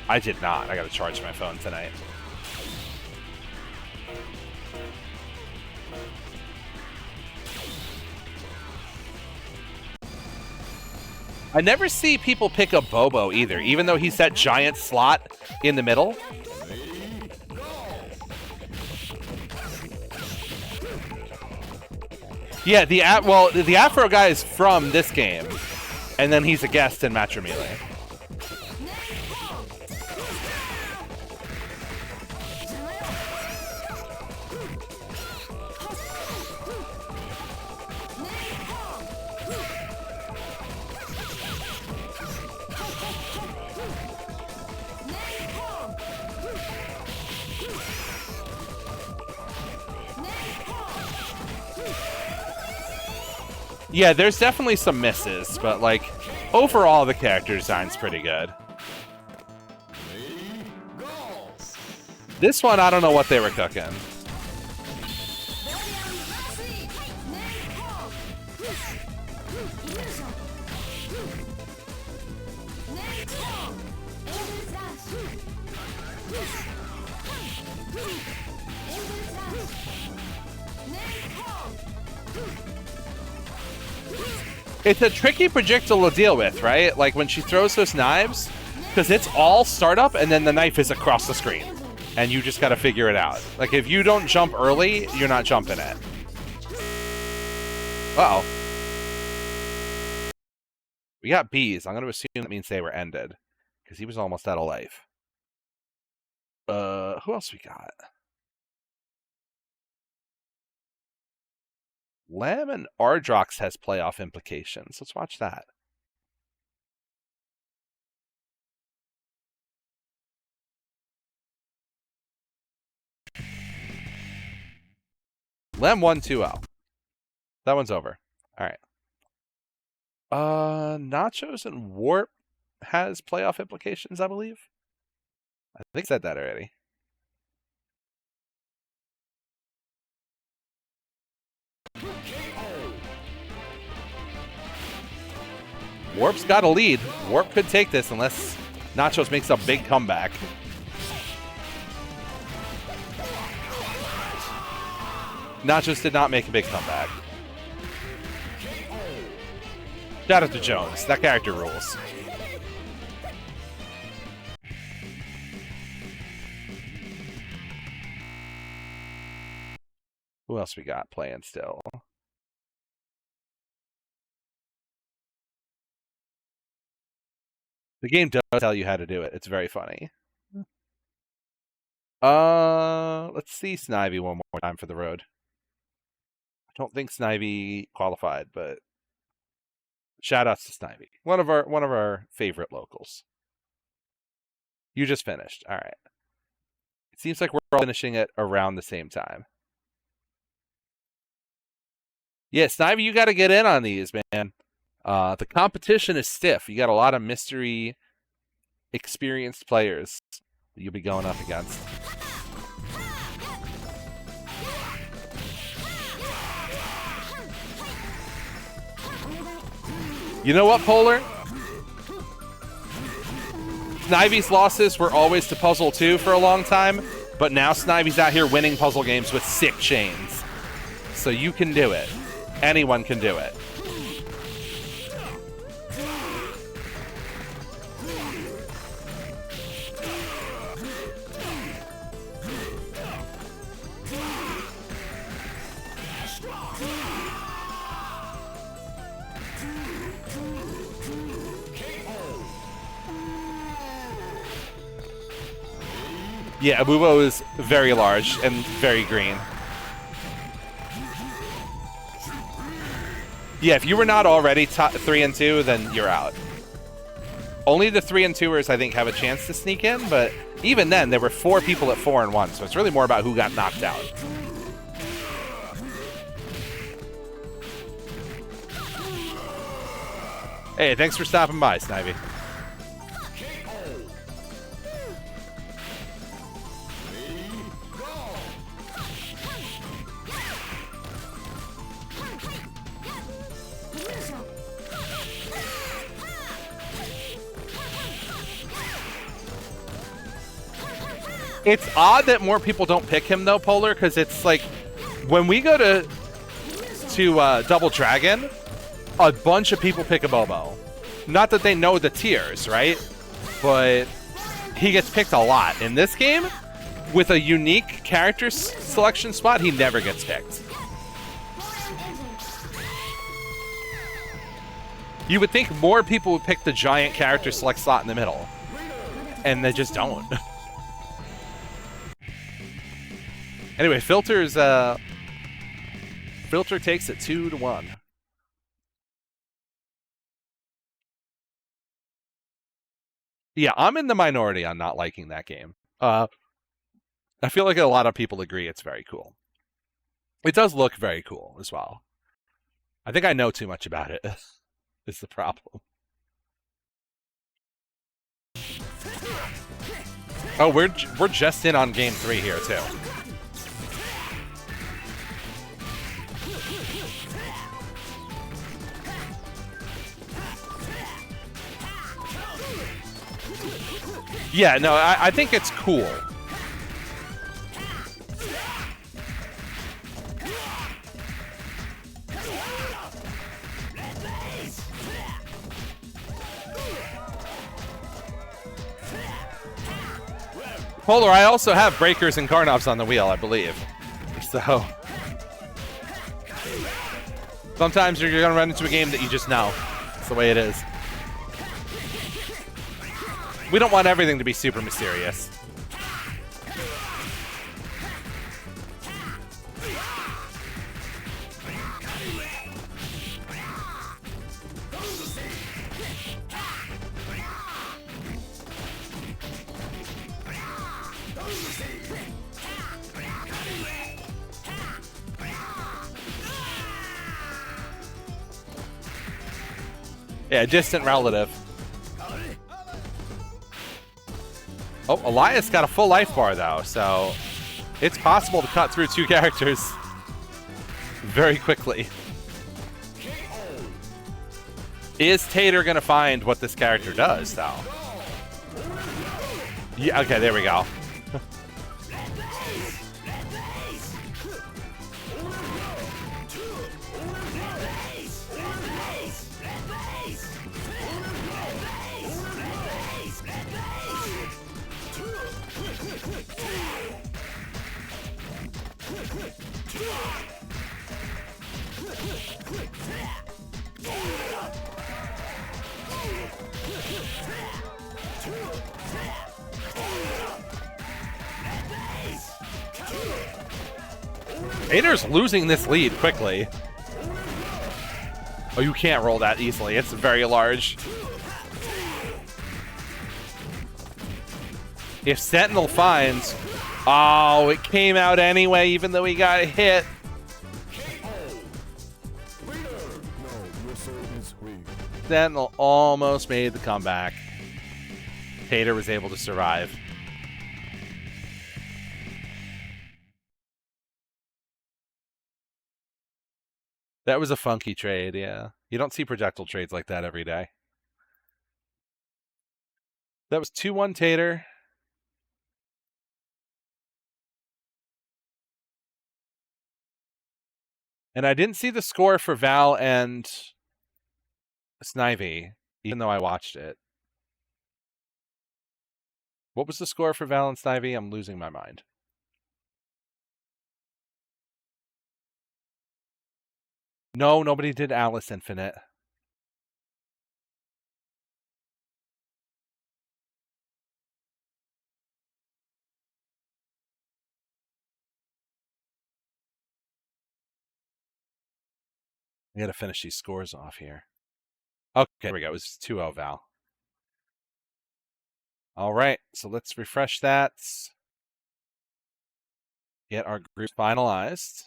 I did not. I gotta charge my phone tonight. I never see people pick a Bobo either, even though he's that giant slot in the middle. Yeah, the Afro guy is from this game, and then he's a guest in Match or Melee. Yeah, there's definitely some misses, but like overall the character design's pretty good. This one, I don't know what they were cooking. It's a tricky projectile to deal with, right? Like when she throws those knives, because it's all startup and then the knife is across the screen. And you just gotta figure it out. Like if you don't jump early, you're not jumping it. Uh-oh. We got bees. I'm gonna assume that means they were ended. Because he was almost out of life. Who else we got? Lamb and Ardrox has playoff implications. Let's watch that. Lamb won 2-0. That one's over. All right. Nachos and Warp has playoff implications, I believe. I think I said that already. Warp's got a lead. Warp could take this unless Nachos makes a big comeback. Nachos did not make a big comeback. Shout out to Jones. That character rules. Who else we got playing still? The game does tell you how to do it. It's very funny. Let's see Snivy one more time for the road. I don't think Snivy qualified, but shout outs to Snivy. One of our favorite locals. You just finished. All right. It seems like we're all finishing it around the same time. Yeah, Snivy, you got to get in on these, man. The competition is stiff. You got a lot of mystery experienced players that you'll be going up against. You know what, Polar? Snivy's losses were always to Puzzle 2 for a long time, but now Snivy's out here winning puzzle games with sick chains. So you can do it. Anyone can do it. Yeah, Abubo is very large and very green. Yeah, if you were not already 3 and 2, then you're out. Only the 3 and 2ers, I think, have a chance to sneak in, but even then, there were 4 people at 4 and 1, so it's really more about who got knocked out. Hey, thanks for stopping by, Snivy. It's odd that more people don't pick him, though, Polar, because it's like, when we go to Double Dragon, a bunch of people pick a Bobo. Not that they know the tiers, right? But he gets picked a lot. In this game, with a unique character selection spot, he never gets picked. You would think more people would pick the giant character select slot in the middle. And they just don't. Anyway, Filter takes it 2-1. Yeah, I'm in the minority on not liking that game. I feel like a lot of people agree it's very cool. It does look very cool as well. I think I know too much about it. Is the problem. Oh, we're just in on game 3 here too. Yeah, no, I think it's cool. Polar, I also have Breakers and Karnovs on the wheel, I believe. So sometimes you're going to run into a game that you just know. It's the way it is. We don't want everything to be super mysterious. Yeah, distant relative. Oh, Elias got a full life bar, though, so it's possible to cut through 2 characters very quickly. Is Tater going to find what this character does, though? Yeah, okay, there we go. Tater's losing this lead quickly. Oh, you can't roll that easily. It's very large. If Sentinel finds... Oh, it came out anyway, even though he got hit. Sentinel almost made the comeback. Tater was able to survive. That was a funky trade, yeah. You don't see projectile trades like that every day. That was 2-1 Tater. And I didn't see the score for Val and Snivy, even though I watched it. What was the score for Val and Snivy? I'm losing my mind. No, nobody did Alice Infinite. We got to finish these scores off here. Okay, there we go. It was 2-0 Val. All right, so let's refresh that. Get our group finalized.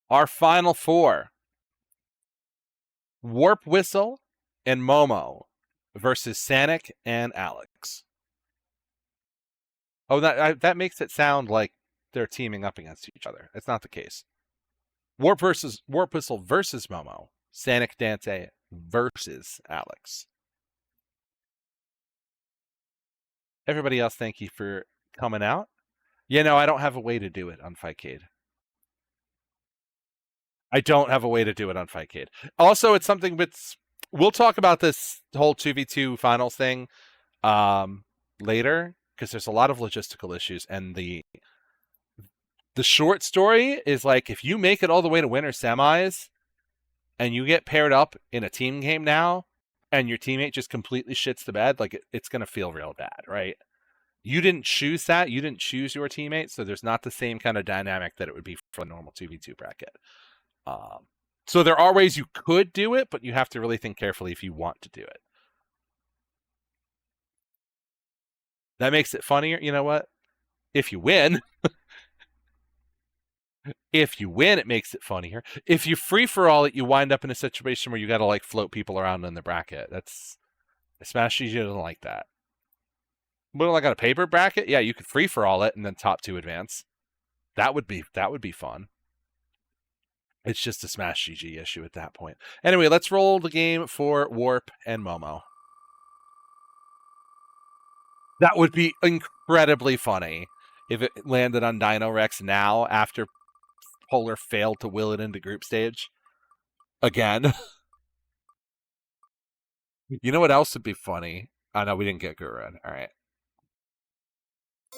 Our final four. Warp Whistle and Momo versus Sanic and Alex. Oh, that makes it sound like they're teaming up against each other. That's not the case. Warp Whistle versus Momo. Sanic Dante versus Alex. Everybody else, thank you for coming out. You know, I don't have a way to do it on Fightcade. I don't have a way to do it on Fightcade. Also, it's something that's... We'll talk about this whole 2v2 finals thing later, because there's a lot of logistical issues, and the short story is like, if you make it all the way to winter semis and you get paired up in a team game now and your teammate just completely shits the bed, like it's going to feel real bad, right? You didn't choose that. You didn't choose your teammate, so there's not the same kind of dynamic that it would be for a normal 2v2 bracket. So there are ways you could do it, but you have to really think carefully if you want to do it. That makes it funnier. You know what? If you win, it makes it funnier. If you free for all it, you wind up in a situation where you got to like float people around in the bracket. That's Smash GG doesn't like that. But like on a paper bracket, yeah, you could free for all it and then top 2 advance. That would be fun. It's just a Smash GG issue at that point. Anyway, let's roll the game for Warp and Momo. That would be incredibly funny if it landed on Dino Rex now after Polar failed to will it into group stage. Again. You know what else would be funny? Oh, no, we didn't get Gurren. All right.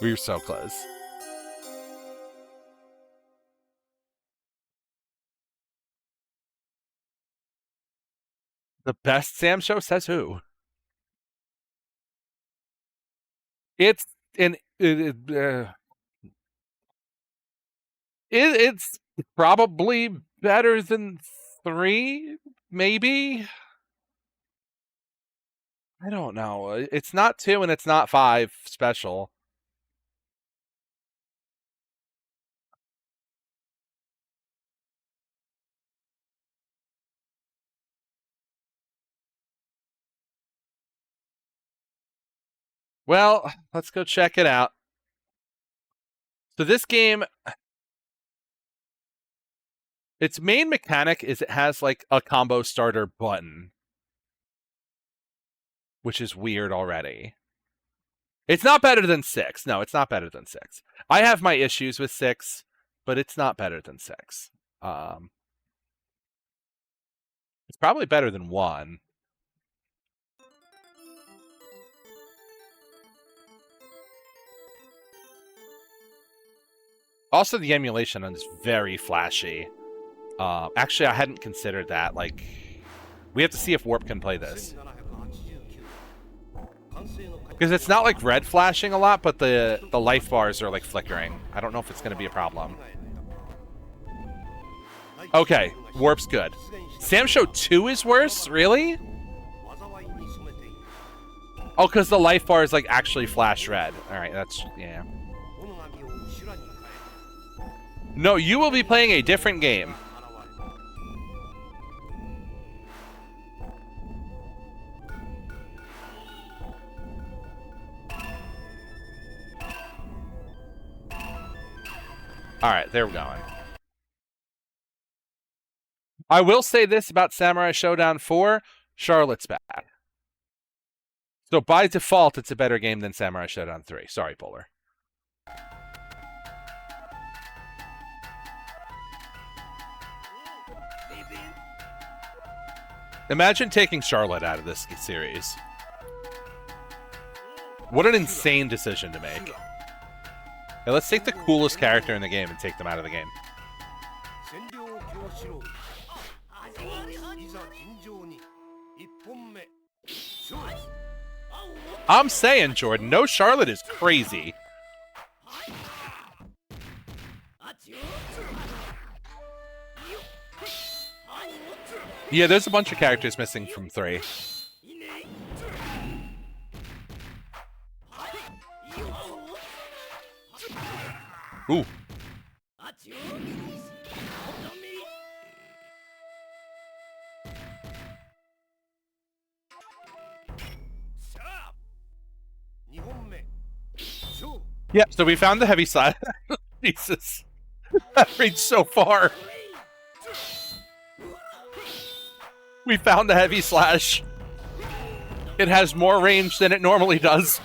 We were so close. The best Sam show, says who? It's it's probably better than 3, maybe. I don't know. It's not 2 and it's not 5 special. Well, let's go check it out. So this game, its main mechanic is it has like a combo starter button, which is weird already. It's not better than 6. No, it's not better than 6. I have my issues with 6, but it's not better than 6. It's probably better than 1. Also, the emulation is very flashy. Actually, I hadn't considered that. Like, we have to see if Warp can play this. Because it's not like red flashing a lot, but the life bars are like flickering. I don't know if it's going to be a problem. Okay, Warp's good. Sam Show 2 is worse? Really? Oh, because the life bars like actually flash red. Alright, that's... yeah. No, you will be playing a different game. Alright, there we're going. I will say this about Samurai Shodown 4, Charlotte's back. So by default, it's a better game than Samurai Shodown 3. Sorry, Polar. Imagine taking Charlotte out of this series. What an insane decision to make. Now let's take the coolest character in the game and take them out of the game. I'm saying, Jordan, no Charlotte is crazy. Yeah, there's a bunch of characters missing from 3. Ooh. Yeah, so we found the heavy slash. Jesus. That reached so far. We found the heavy slash. It has more range than it normally does.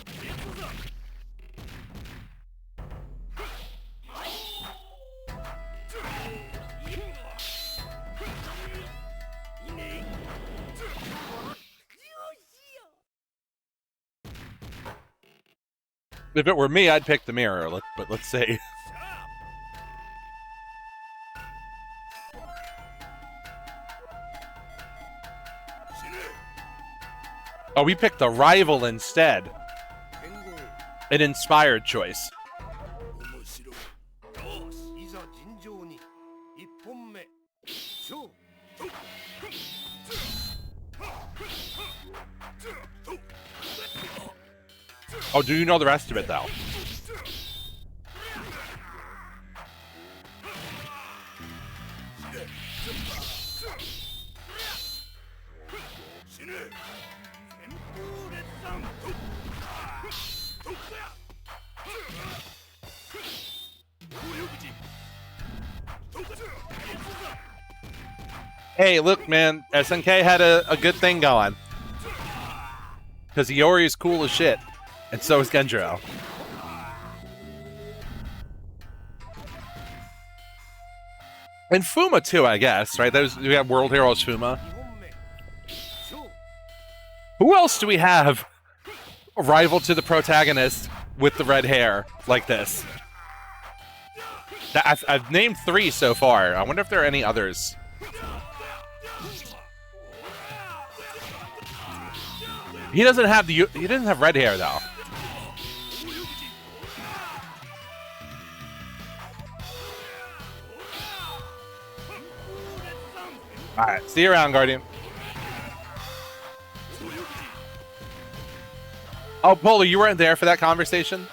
If it were me, I'd pick the mirror, but let's see. Oh, we picked the rival instead. An inspired choice. Oh, do you know the rest of it, though? Hey, look, man. SNK had a good thing going. Because Iori is cool as shit. And so is Genjiro. And Fuma, too, I guess, right? We have World Heroes Fuma. Who else do we have a rival to the protagonist with the red hair like this? I've named 3 so far. I wonder if there are any others. He doesn't have red hair, though. Alright, see you around, Guardian. Oh, Polo, you weren't there for that conversation?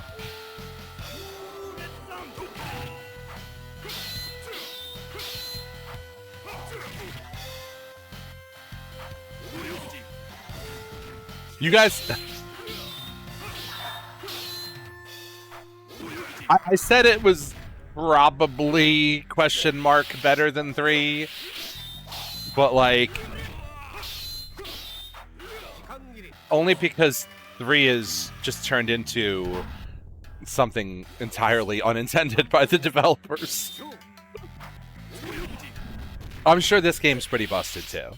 You guys... I said it was probably question mark better than 3. But, like... only because 3 is just turned into something entirely unintended by the developers. I'm sure this game's pretty busted, too.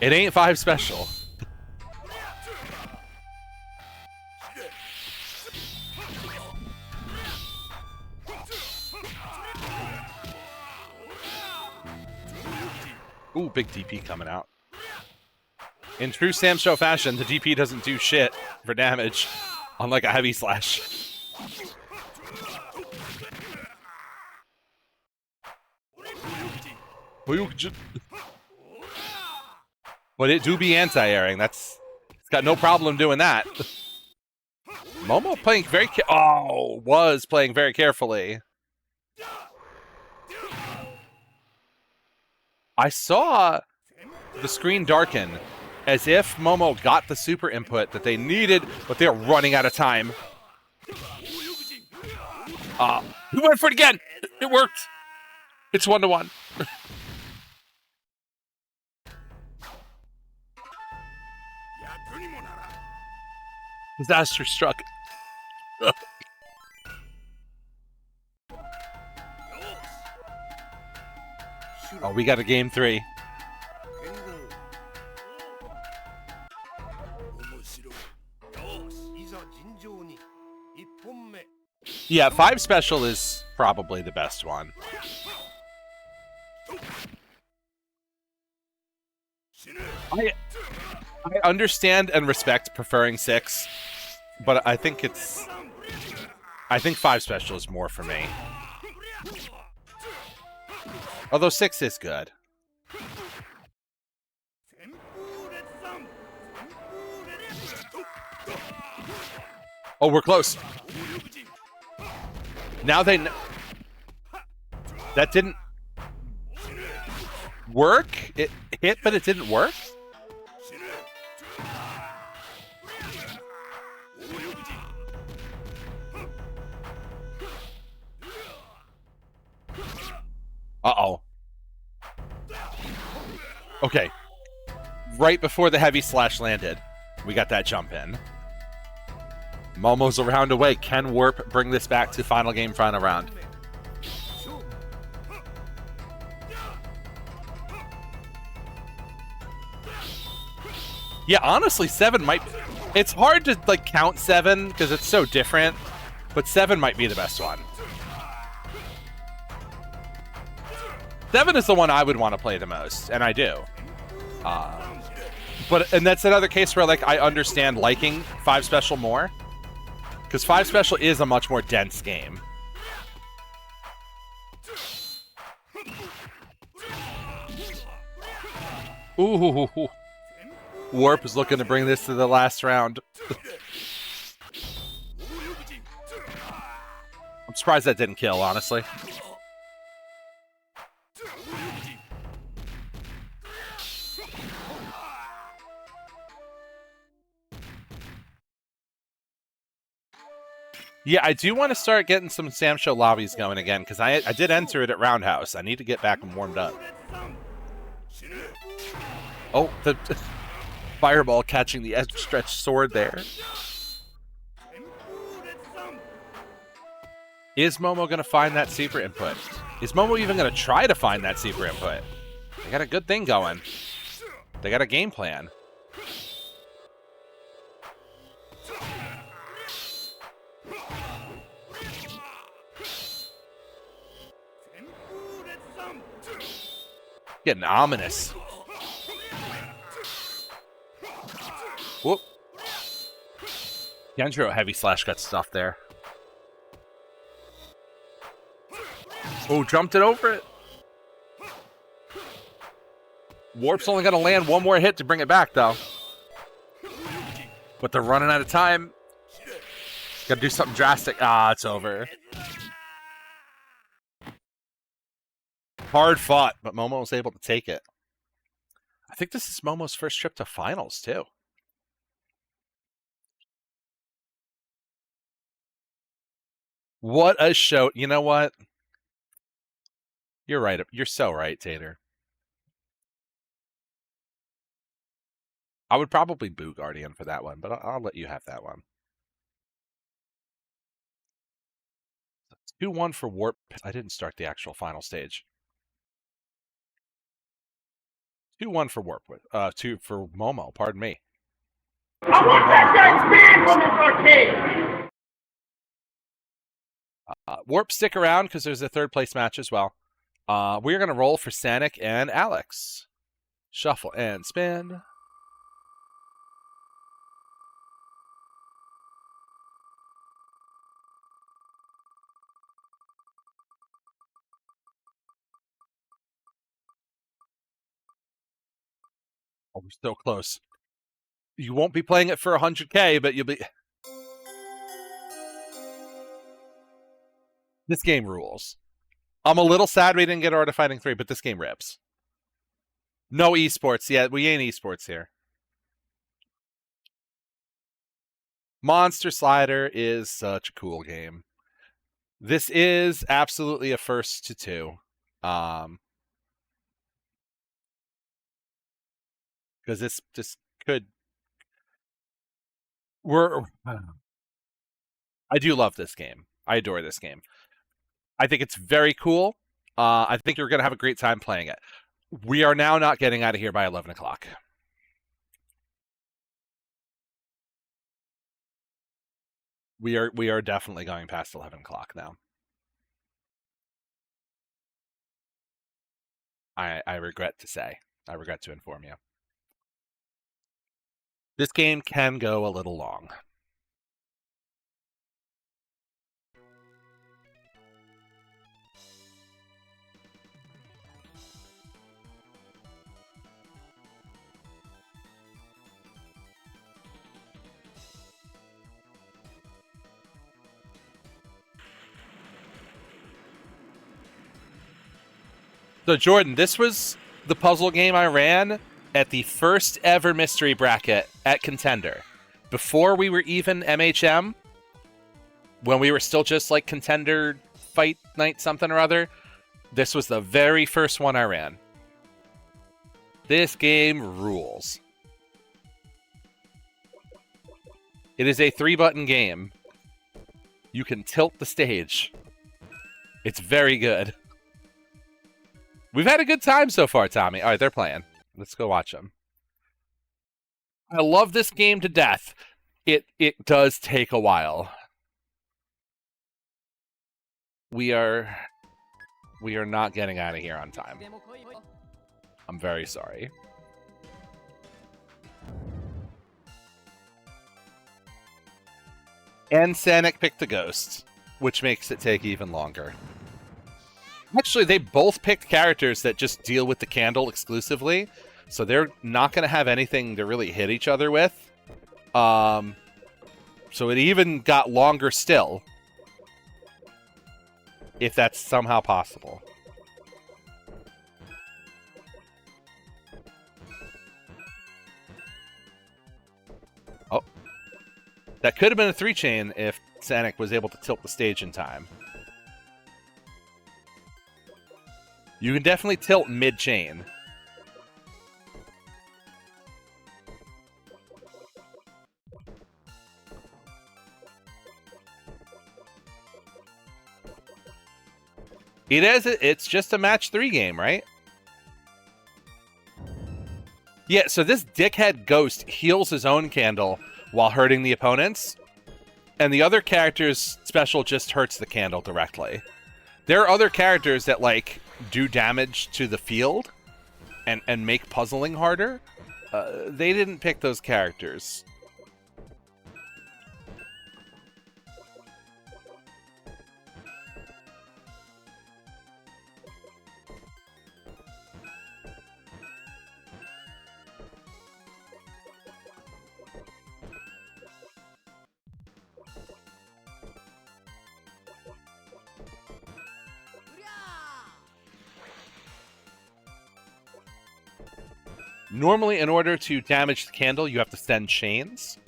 It ain't 5 special. Ooh, big DP coming out. In true Sam Show fashion, the DP doesn't do shit for damage, unlike a heavy slash. But it do be anti-airing. It's got no problem doing that. Momo playing was playing very carefully. I saw the screen darken as if Momo got the super input that they needed, but they're running out of time. He went for it again. It worked. It's 1-1. Disaster struck. Oh, we got a game 3. Yeah, 5 special is probably the best one. I understand and respect preferring 6, but I think 5 special is more for me. Although 6 is good. Oh, we're close. Now they... That didn't work? It hit, but it didn't work? Uh-oh. Okay. Right before the heavy slash landed, we got that jump in. Momo's a round away. Can Warp bring this back to final game, final round? Yeah, honestly, 7 might... It's hard to, like, count 7 because it's so different, but 7 might be the best one. 7 is the one I would want to play the most, and I do. And that's another case where, like, I understand liking 5 Special more, because 5 Special is a much more dense game. Ooh. Warp is looking to bring this to the last round. I'm surprised that didn't kill, honestly. Yeah, I do want to start getting some Sam Show lobbies going again, because I did enter it at Roundhouse. I need to get back and warmed up. Oh, the fireball catching the edge-stretched sword there. Is Momo going to find that super input? Is Momo even going to try to find that super input? They got a good thing going. They got a game plan. Getting ominous. Whoop. Genjiro heavy slash got stuffed there. Oh, jumped it over it. Warp's only going to land one more hit to bring it back, though. But they're running out of time. Got to do something drastic. Ah, it's over. Hard fought, but Momo was able to take it. I think this is Momo's first trip to finals, too. What a show. You know what? You're right. You're so right, Tater. I would probably boo Guardian for that one, but I'll let you have that one. 2-1 for Warp. I didn't start the actual final stage. 2-1 for Warp. 2 for Momo, pardon me. I want that speed from this arcade! Warp, stick around because there's a third place match as well. We're going to roll for Sanic and Alex. Shuffle and spin. Oh, we're still close. You won't be playing it for 100K, but you'll be... This game rules. I'm a little sad we didn't get Art of Fighting 3, but this game rips. No esports yet. We ain't esports here. Monster Slider is such a cool game. This is absolutely a first to 2. Because this could... I do love this game. I adore this game. I think it's very cool. I think you're going to have a great time playing it. We are now not getting out of here by 11 o'clock. We are definitely going past 11 o'clock now. I regret to say. I regret to inform you. This game can go a little long. So, Jordan, this was the puzzle game I ran at the first ever mystery bracket at Contender. Before we were even MHM, when we were still just like Contender Fight Night something or other, this was the very first one I ran. This game rules. It is a 3-button game. You can tilt the stage. It's very good. We've had a good time so far, Tommy. All right, they're playing. Let's go watch them. I love this game to death. It does take a while. We are not getting out of here on time. I'm very sorry. And Sanic picked the ghost, which makes it take even longer. Actually, they both picked characters that just deal with the candle exclusively, so they're not going to have anything to really hit each other with. So it even got longer still, if that's somehow possible. Oh. That could have been a 3-chain if Sanic was able to tilt the stage in time. You can definitely tilt mid-chain. It's just a match 3 game, right? Yeah, so this dickhead ghost heals his own candle while hurting the opponents, and the other character's special just hurts the candle directly. There are other characters that, like, do damage to the field and make puzzling harder. They didn't pick those characters. Normally, in order to damage the candle, you have to send chains.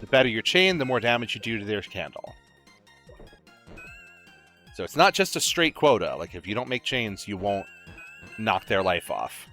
The better your chain, the more damage you do to their candle. So it's not just a straight quota. Like, if you don't make chains, you won't knock their life off.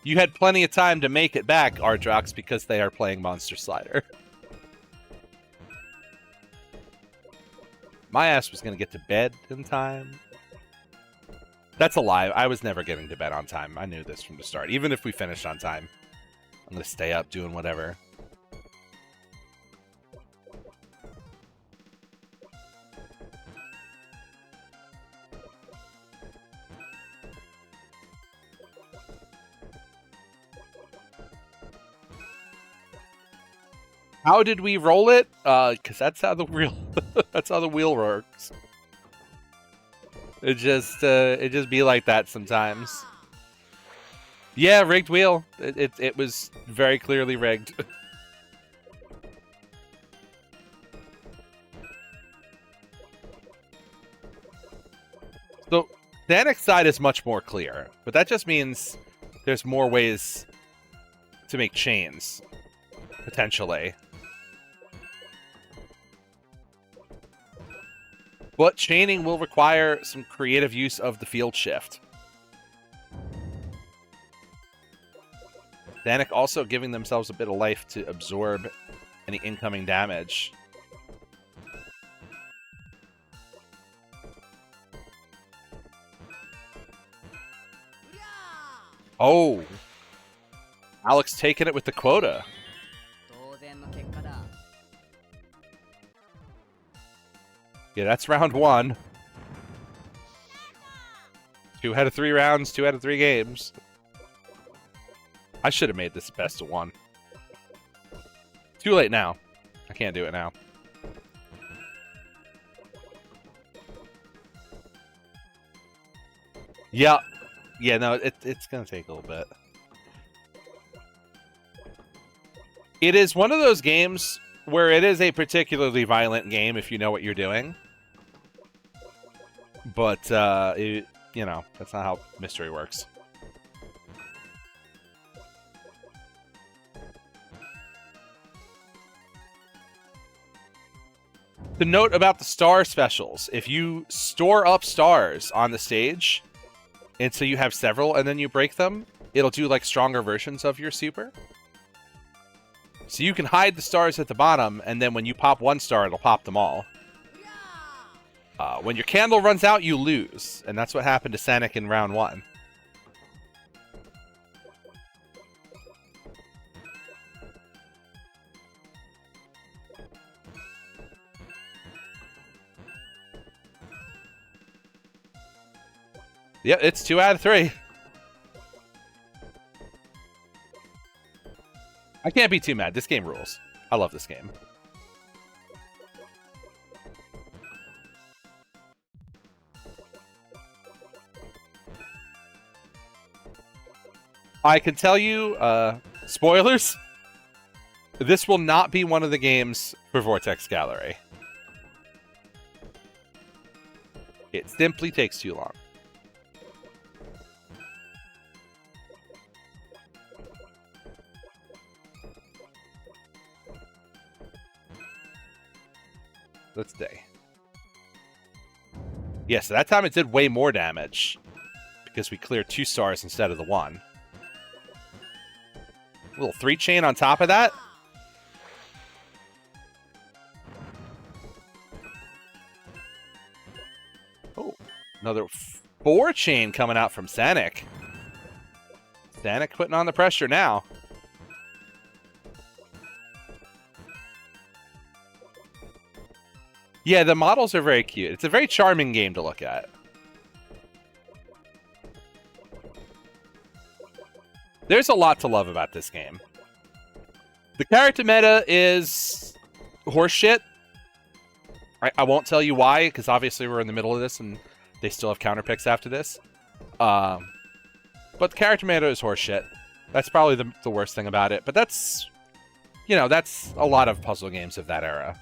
You had plenty of time to make it back, Ardrox, because they are playing Monster Slider. My ass was going to get to bed in time. That's a lie. I was never getting to bed on time. I knew this from the start. Even if we finished on time, I'm going to stay up doing whatever. How did we roll it? Because that's how the wheel, that's how the wheel works. It just be like that sometimes. Yeah, rigged wheel. It was very clearly rigged. So Danik's side is much more clear, but that just means there's more ways to make chains, potentially. But chaining will require some creative use of the field shift. Danik also giving themselves a bit of life to absorb any incoming damage. Oh! Alex taking it with the quota. Yeah, that's round 1. 2 out of 3 rounds, 2 out of 3 games. I should have made this best of 1. Too late now. I can't do it now. Yeah. Yeah, no, it's going to take a little bit. It is one of those games where it is a particularly violent game if you know what you're doing. But, you know, that's not how mystery works. The note about the star specials, if you store up stars on the stage, and so you have several, and then you break them, it'll do, like, stronger versions of your super. So you can hide the stars at the bottom, and then when you pop 1 star, it'll pop them all. When your candle runs out, you lose, and that's what happened to Sanic in round 1. Yep, it's 2 out of 3. I can't be too mad. This game rules. I love this game. I can tell you, spoilers, this will not be one of the games for Vortex Gallery. It simply takes too long. Let's see. Yeah, so that time it did way more damage because we cleared 2 stars instead of the 1. A little 3 chain on top of that. Oh, another 4 chain coming out from Sanic. Sanic putting on the pressure now. Yeah, the models are very cute. It's a very charming game to look at. There's a lot to love about this game. The character meta is horseshit. I won't tell you why, because obviously we're in the middle of this and they still have counter picks after this. But the character meta is horseshit. That's probably the worst thing about it. But that's, you know, that's a lot of puzzle games of that era.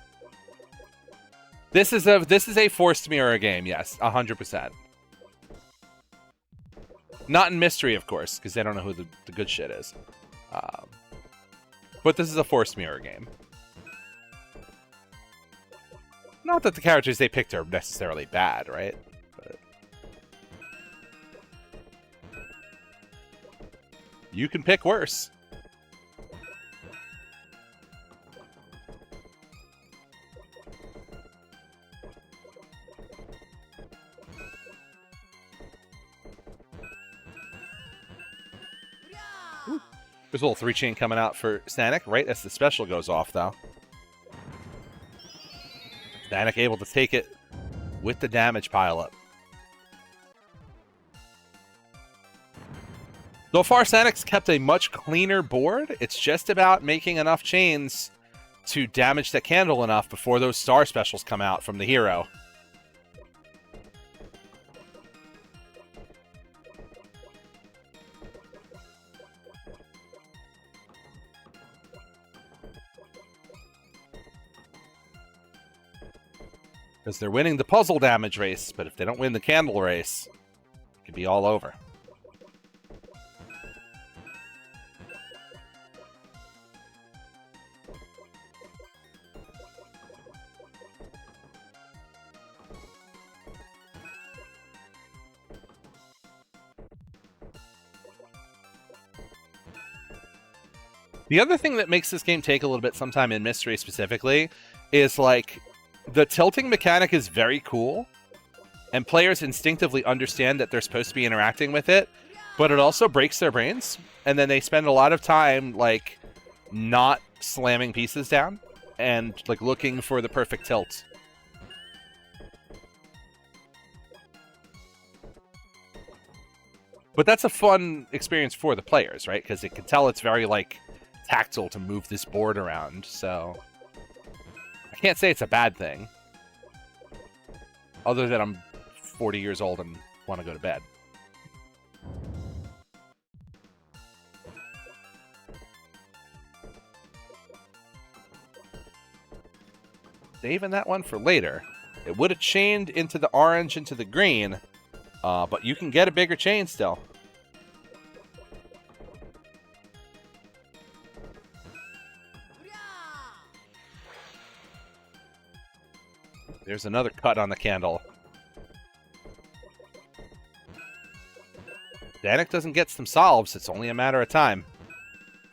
This is a forced mirror game, yes, 100%. Not in mystery, of course, because they don't know who the good shit is. But this is a forced mirror game. Not that the characters they picked are necessarily bad, right? But you can pick worse. There's a little 3 chain coming out for Sanic, right as the special goes off, though. Sanic able to take it with the damage pile-up. So far, Sanic's kept a much cleaner board. It's just about making enough chains to damage that candle enough before those star specials come out from the hero. Because they're winning the puzzle damage race, but if they don't win the candle race, it could be all over. The other thing that makes this game take a little bit sometime in mystery specifically is like the tilting mechanic is very cool, and players instinctively understand that they're supposed to be interacting with it, but it also breaks their brains, and then they spend a lot of time, like, not slamming pieces down, and, like, looking for the perfect tilt. But that's a fun experience for the players, right? Because it can tell it's very, like, tactile to move this board around, so... I can't say it's a bad thing. Other than I'm 40 years old and want to go to bed. Saving that one for later. It would have chained into the orange, into the green, but you can get a bigger chain still. There's another cut on the candle. Danik doesn't get some solves. It's only a matter of time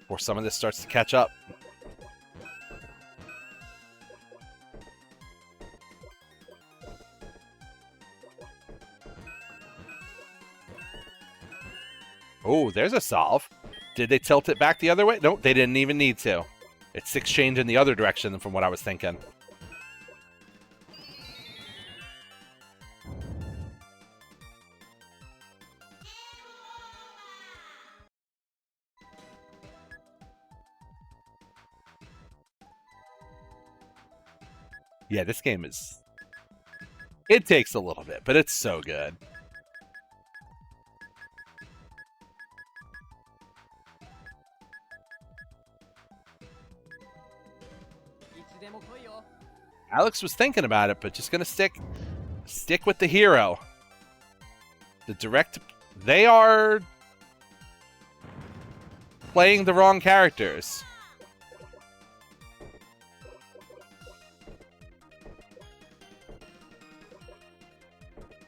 before some of this starts to catch up. Oh, there's a solve. Did they tilt it back the other way? Nope, they didn't even need to. It's 6 change in the other direction from what I was thinking. Yeah, this game is... It takes a little bit, but it's so good. Alex was thinking about it, but just gonna stick with the hero. The direct... They are... playing the wrong characters.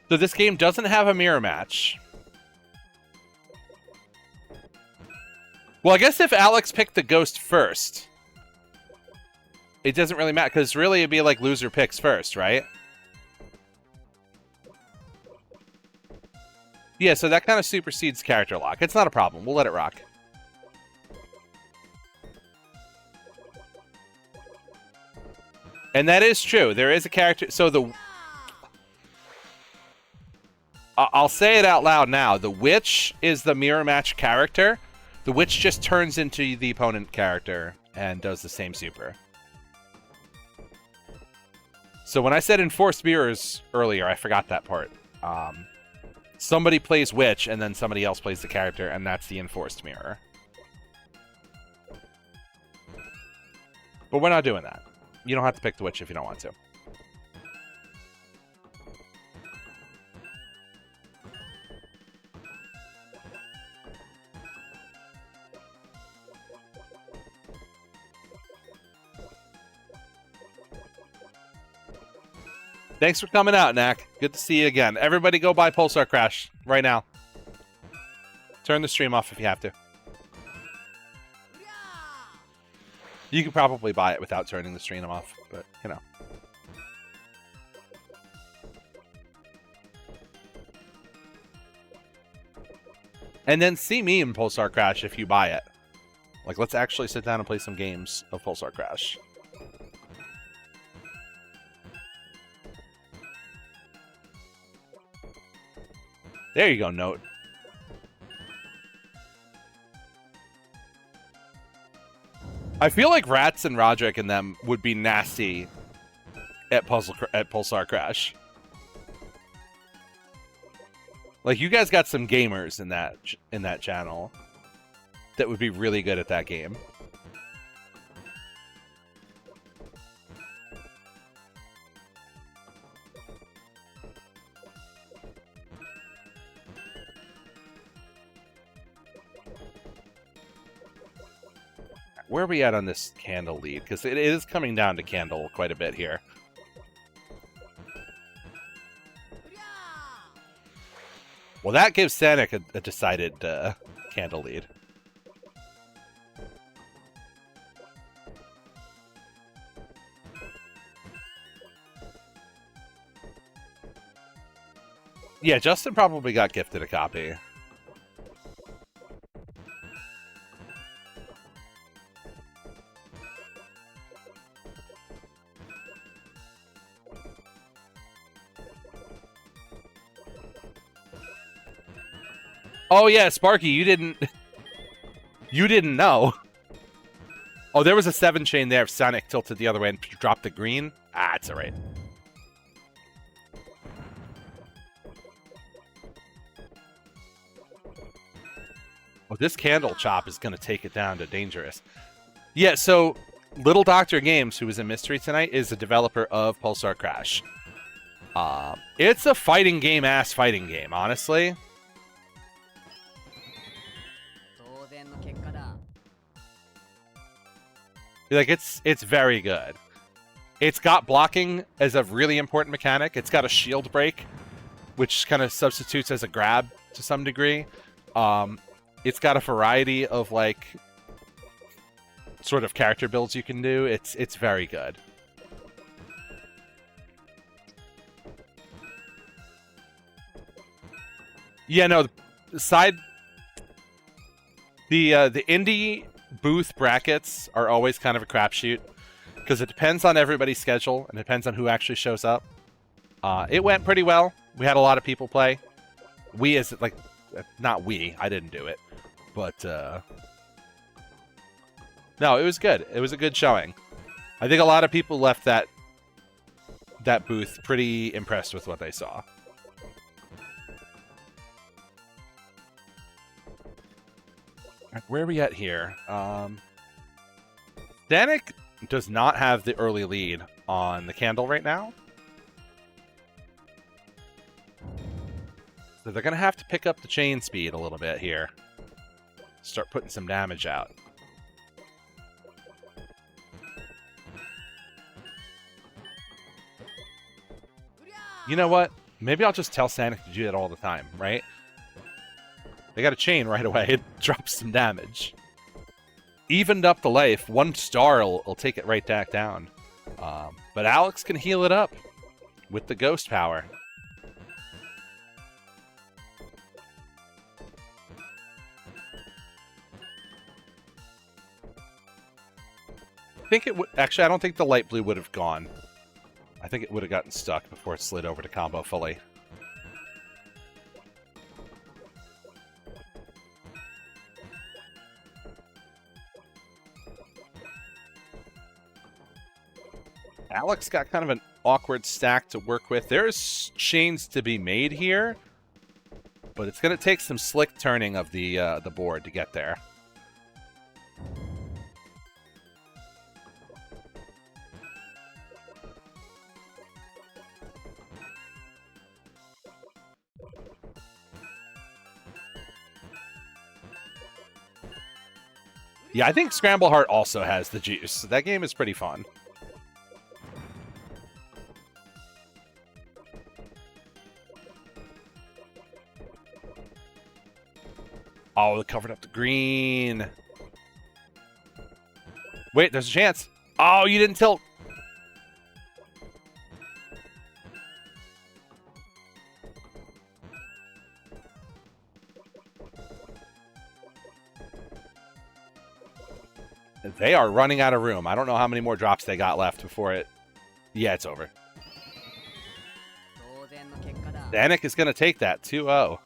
So this game doesn't have a mirror match. Well, I guess if Alex picked the ghost first, it doesn't really matter, because really it'd be like loser picks first, right? Yeah, so that kind of supersedes character lock. It's not a problem. We'll let it rock. And that is true. There is a character... So the... I'll say it out loud now. The witch is the mirror match character. The witch just turns into the opponent character and does the same super. So when I said enforced mirrors earlier, I forgot that part. Somebody plays witch, and then somebody else plays the character, and that's the enforced mirror. But we're not doing that. You don't have to pick the witch if you don't want to. Thanks for coming out, Knack. Good to see you again. Everybody go buy Pulsar Crash right now. Turn the stream off if you have to. You could probably buy it without turning the stream off, but, you know. And then see me in Pulsar Crash if you buy it. Like, let's actually sit down and play some games of Pulsar Crash. There you go, Note. I feel like Rats and Roderick and them would be nasty at Pulsar Crash. Like, you guys got some gamers in that channel that would be really good at that game. Where are we at on this candle lead? Because it is coming down to candle quite a bit here. Well, that gives Sanic a decided candle lead. Yeah, Justin probably got gifted a copy. Oh yeah, Sparky, you didn't know. Oh, there was a 7 chain there if Sonic tilted the other way and dropped the green. Ah, it's alright. Oh, this candle chop is going to take it down to dangerous. Yeah, so Little Doctor Games, who was in Mystery tonight, is a developer of Pulsar Crash. It's a fighting game, honestly. Like, it's very good. It's got blocking as a really important mechanic. It's got a shield break, which kind of substitutes as a grab to some degree. It's got a variety of, like, sort of character builds you can do. It's very good. Yeah, no, the indie booth brackets are always kind of a crapshoot because it depends on everybody's schedule and it depends on who actually shows up. It went pretty well. We had a lot of people play. We as, like, not we, I didn't do it, but no, it was good. It was a good showing. I think a lot of people left that booth pretty impressed with what they saw. Where are we at here? Danik does not have the early lead on the candle right now. So they're going to have to pick up the chain speed a little bit here. Start putting some damage out. You know what? Maybe I'll just tell Sonic to do that all the time, right? They got a chain right away. It drops some damage. Evened up the life. 1 star will take it right back down. But Alex can heal it up with the ghost power. I think it would... Actually, I don't think the light blue would have gone. I think it would have gotten stuck before it slid over to combo fully. Alex got kind of an awkward stack to work with. There's chains to be made here, but it's going to take some slick turning of the board to get there. Yeah, I think Scramble Heart also has the juice. That game is pretty fun. Oh, they covered up the green. Wait, there's a chance. Oh, you didn't tilt. They are running out of room. I don't know how many more drops they got left before it... Yeah, it's over. Danik is going to take that 2-0.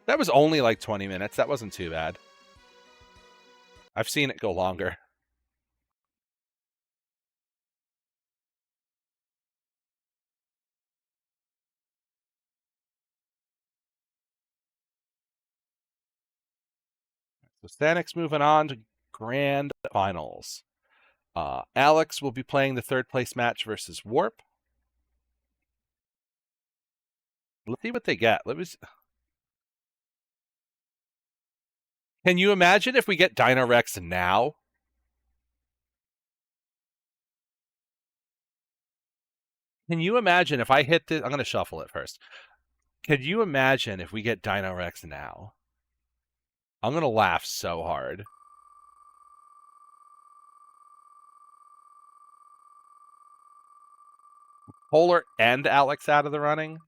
That was only like 20 minutes. That wasn't too bad. I've seen it go longer. So Stanic's moving on to Grand Finals. Alex will be playing the 3rd place match versus Warp. Let's see what they get. Can you imagine if we get Dino Rex now? Can you imagine if I hit this? I'm going to shuffle it first. Can you imagine if we get Dino Rex now? I'm going to laugh so hard. Polar and Alex out of the running.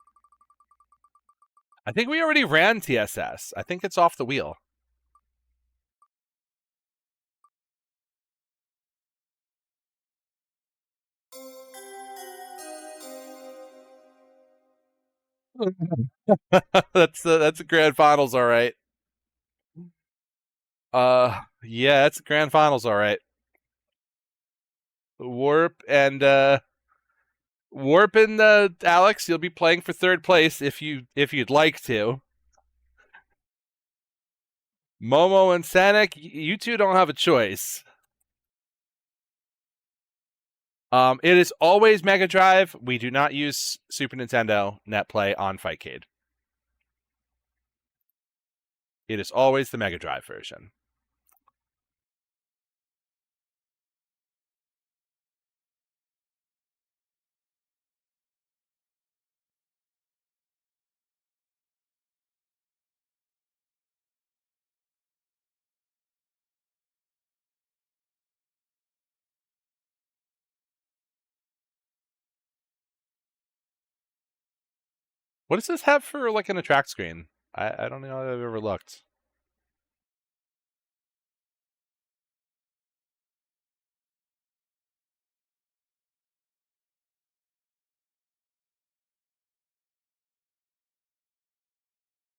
I think we already ran TSS. I think it's off the wheel. That's a grand finals, all right. Yeah, that's a grand finals, all right. Warp and Alex, you'll be playing for third place if you'd like to. Momo and Sanic, you two don't have a choice. It is always Mega Drive. We do not use Super Nintendo NetPlay on Fightcade. It is always the Mega Drive version. What does this have for like an attract screen? I don't know if I've ever looked.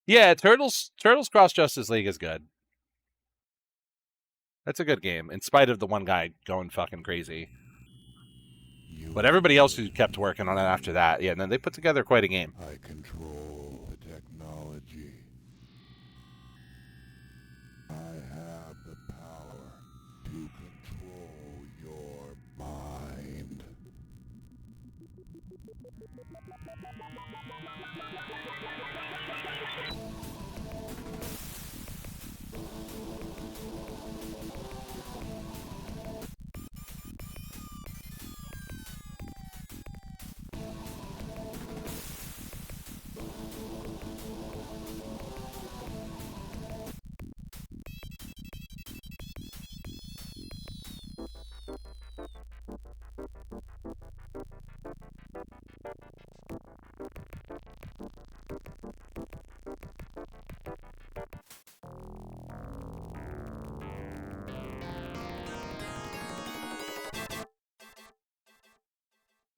Yeah, Turtles Cross Justice League is good. That's a good game, in spite of the one guy going fucking crazy. But everybody else who kept working on it after that, yeah, and then they put together quite a game. I control the technology. I have the power to control your mind.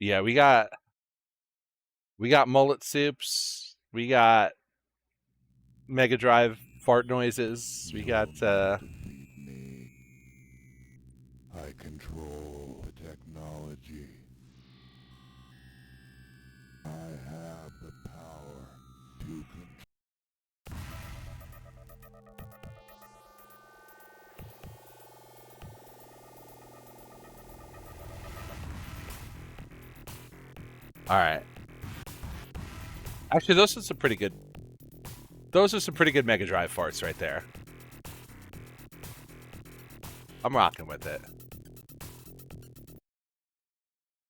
Yeah, we got mullet soups. We got Mega Drive fart noises. We got Defeat me. I control the technology. I have the power to control. all right. Actually, those are some pretty good. Those are some pretty good Mega Drive farts right there. I'm rocking with it.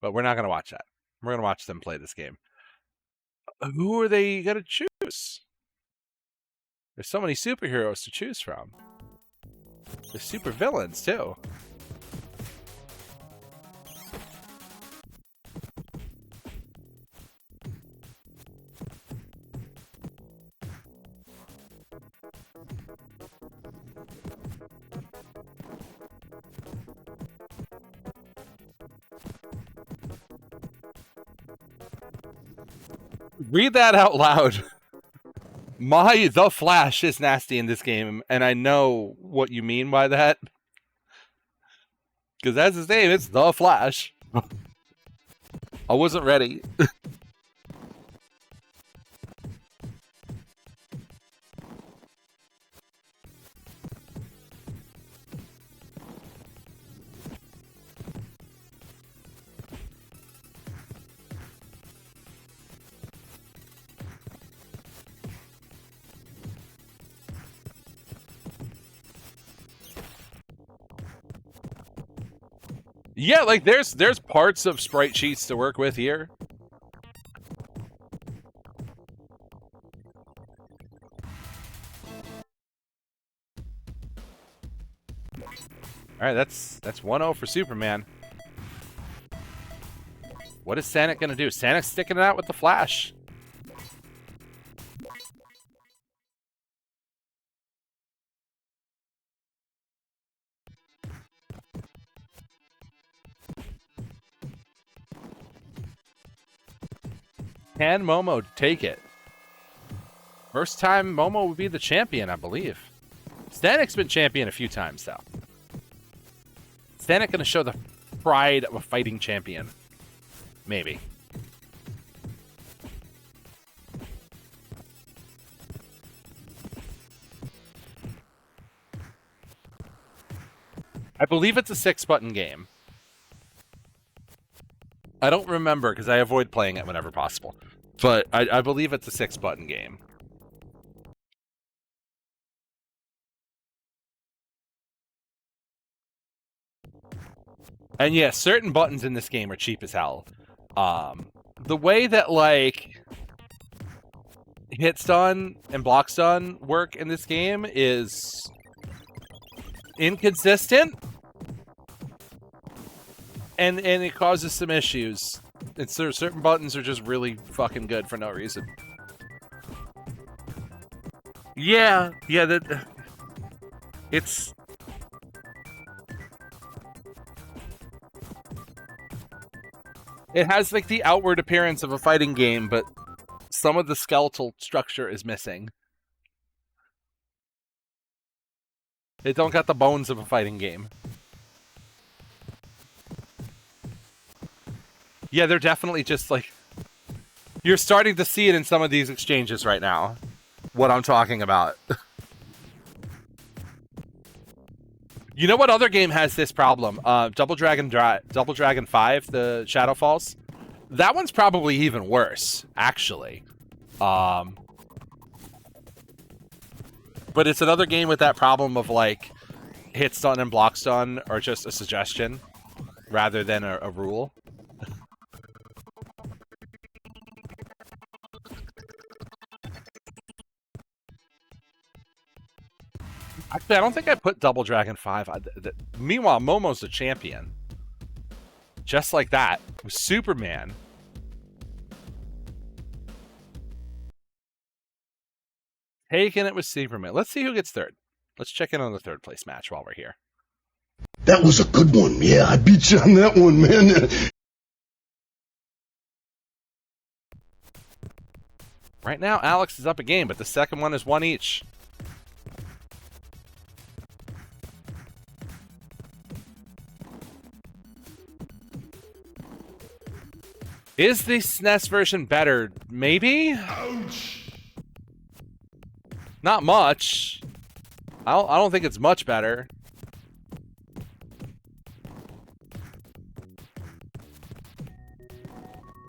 But we're not going to watch that. We're going to watch them play this game. Who are they going to choose? There's so many superheroes to choose from. There's super villains, too. Read that out loud. The Flash is nasty in this game, and I know what you mean by that. Because that's his name, it's The Flash. I wasn't ready. Yeah, like there's parts of sprite sheets to work with here. All right, that's 1-0 for Superman. What is Sanic gonna do? Sanic's sticking it out with the Flash. Can Momo take it? First time Momo would be the champion, I believe. Stanic's been champion a few times, though. Stanek gonna show the pride of a fighting champion. Maybe. I believe it's a 6-button game. I don't remember because I avoid playing it whenever possible. But I believe it's a 6-button game. And yeah, certain buttons in this game are cheap as hell. The way that, like, hit stun and block stun work in this game is inconsistent. And it causes some issues. It's certain buttons are just really fucking good for no reason. Yeah, it's... It has, like, the outward appearance of a fighting game, but some of the skeletal structure is missing. It don't got the bones of a fighting game. Yeah, they're definitely just, like... You're starting to see it in some of these exchanges right now. What I'm talking about. You know what other game has this problem? Double Dragon 5, the Shadow Falls. That one's probably even worse, actually. But it's another game with that problem of, like, hit stun and block stun are just a suggestion rather than a rule. Actually, I don't think I put Double Dragon 5. Meanwhile, Momo's the champion. Just like that. With Superman. Taking it with Superman. Let's see who gets third. Let's check in on the third place match while we're here. That was a good one. Yeah, I beat you on that one, man. Right now, Alex is up a game, but the second one is 1 each. Is the SNES version better? Maybe? Ouch! Not much. I don't think it's much better.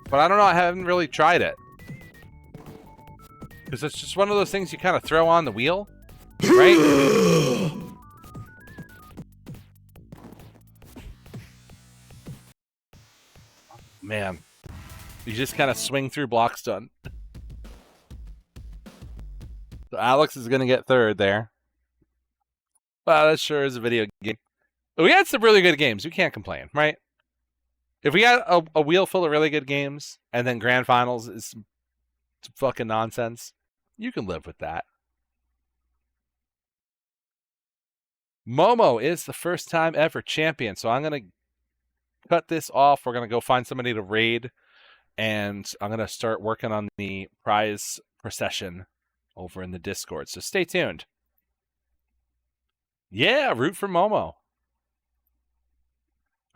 But I don't know, I haven't really tried it. Because it's just one of those things you kind of throw on the wheel, right? Man. You just kind of swing through block stun. So Alex is going to get third there. Wow, that sure is a video game. We had some really good games. We can't complain, right? If we got a wheel full of really good games, and then grand finals is some fucking nonsense, you can live with that. Momo is the first time ever champion, so I'm going to cut this off. We're going to go find somebody to raid, and I'm going to start working on the prize procession over in the Discord, so stay tuned. Yeah, root for Momo.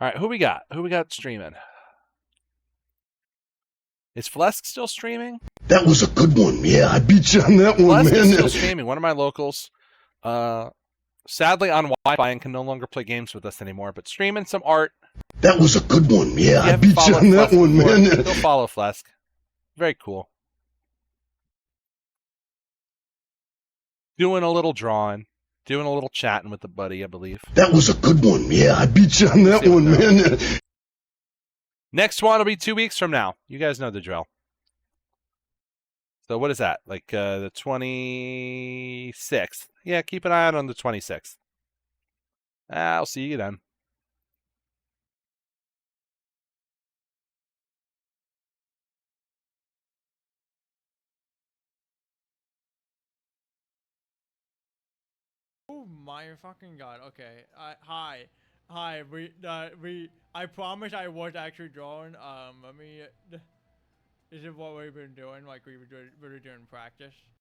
All right, who we got? Who we got streaming? Is Flesk still streaming? That was a good one. Yeah, I beat you on that one, Flesk is still man. streaming. One of my locals. Sadly on Wi-Fi and can no longer play games with us anymore, but streaming some art. That was a good one. Yeah, I haven't beat you followed on that Flesk one, before, man. go follow Flesk. Very cool. Doing a little drawing. Doing a little chatting with the buddy, I believe. That was a good one. Yeah, I beat you on that See what one, they're man. Next one will be 2 weeks from now. You guys know the drill. So what is that? Like the 26th. Yeah, keep an eye out on the 26th. I'll see you then. Oh my fucking god. Okay. Hi. I promise I was actually drawing. Let me. This is what we've been doing. Like we were doing practice.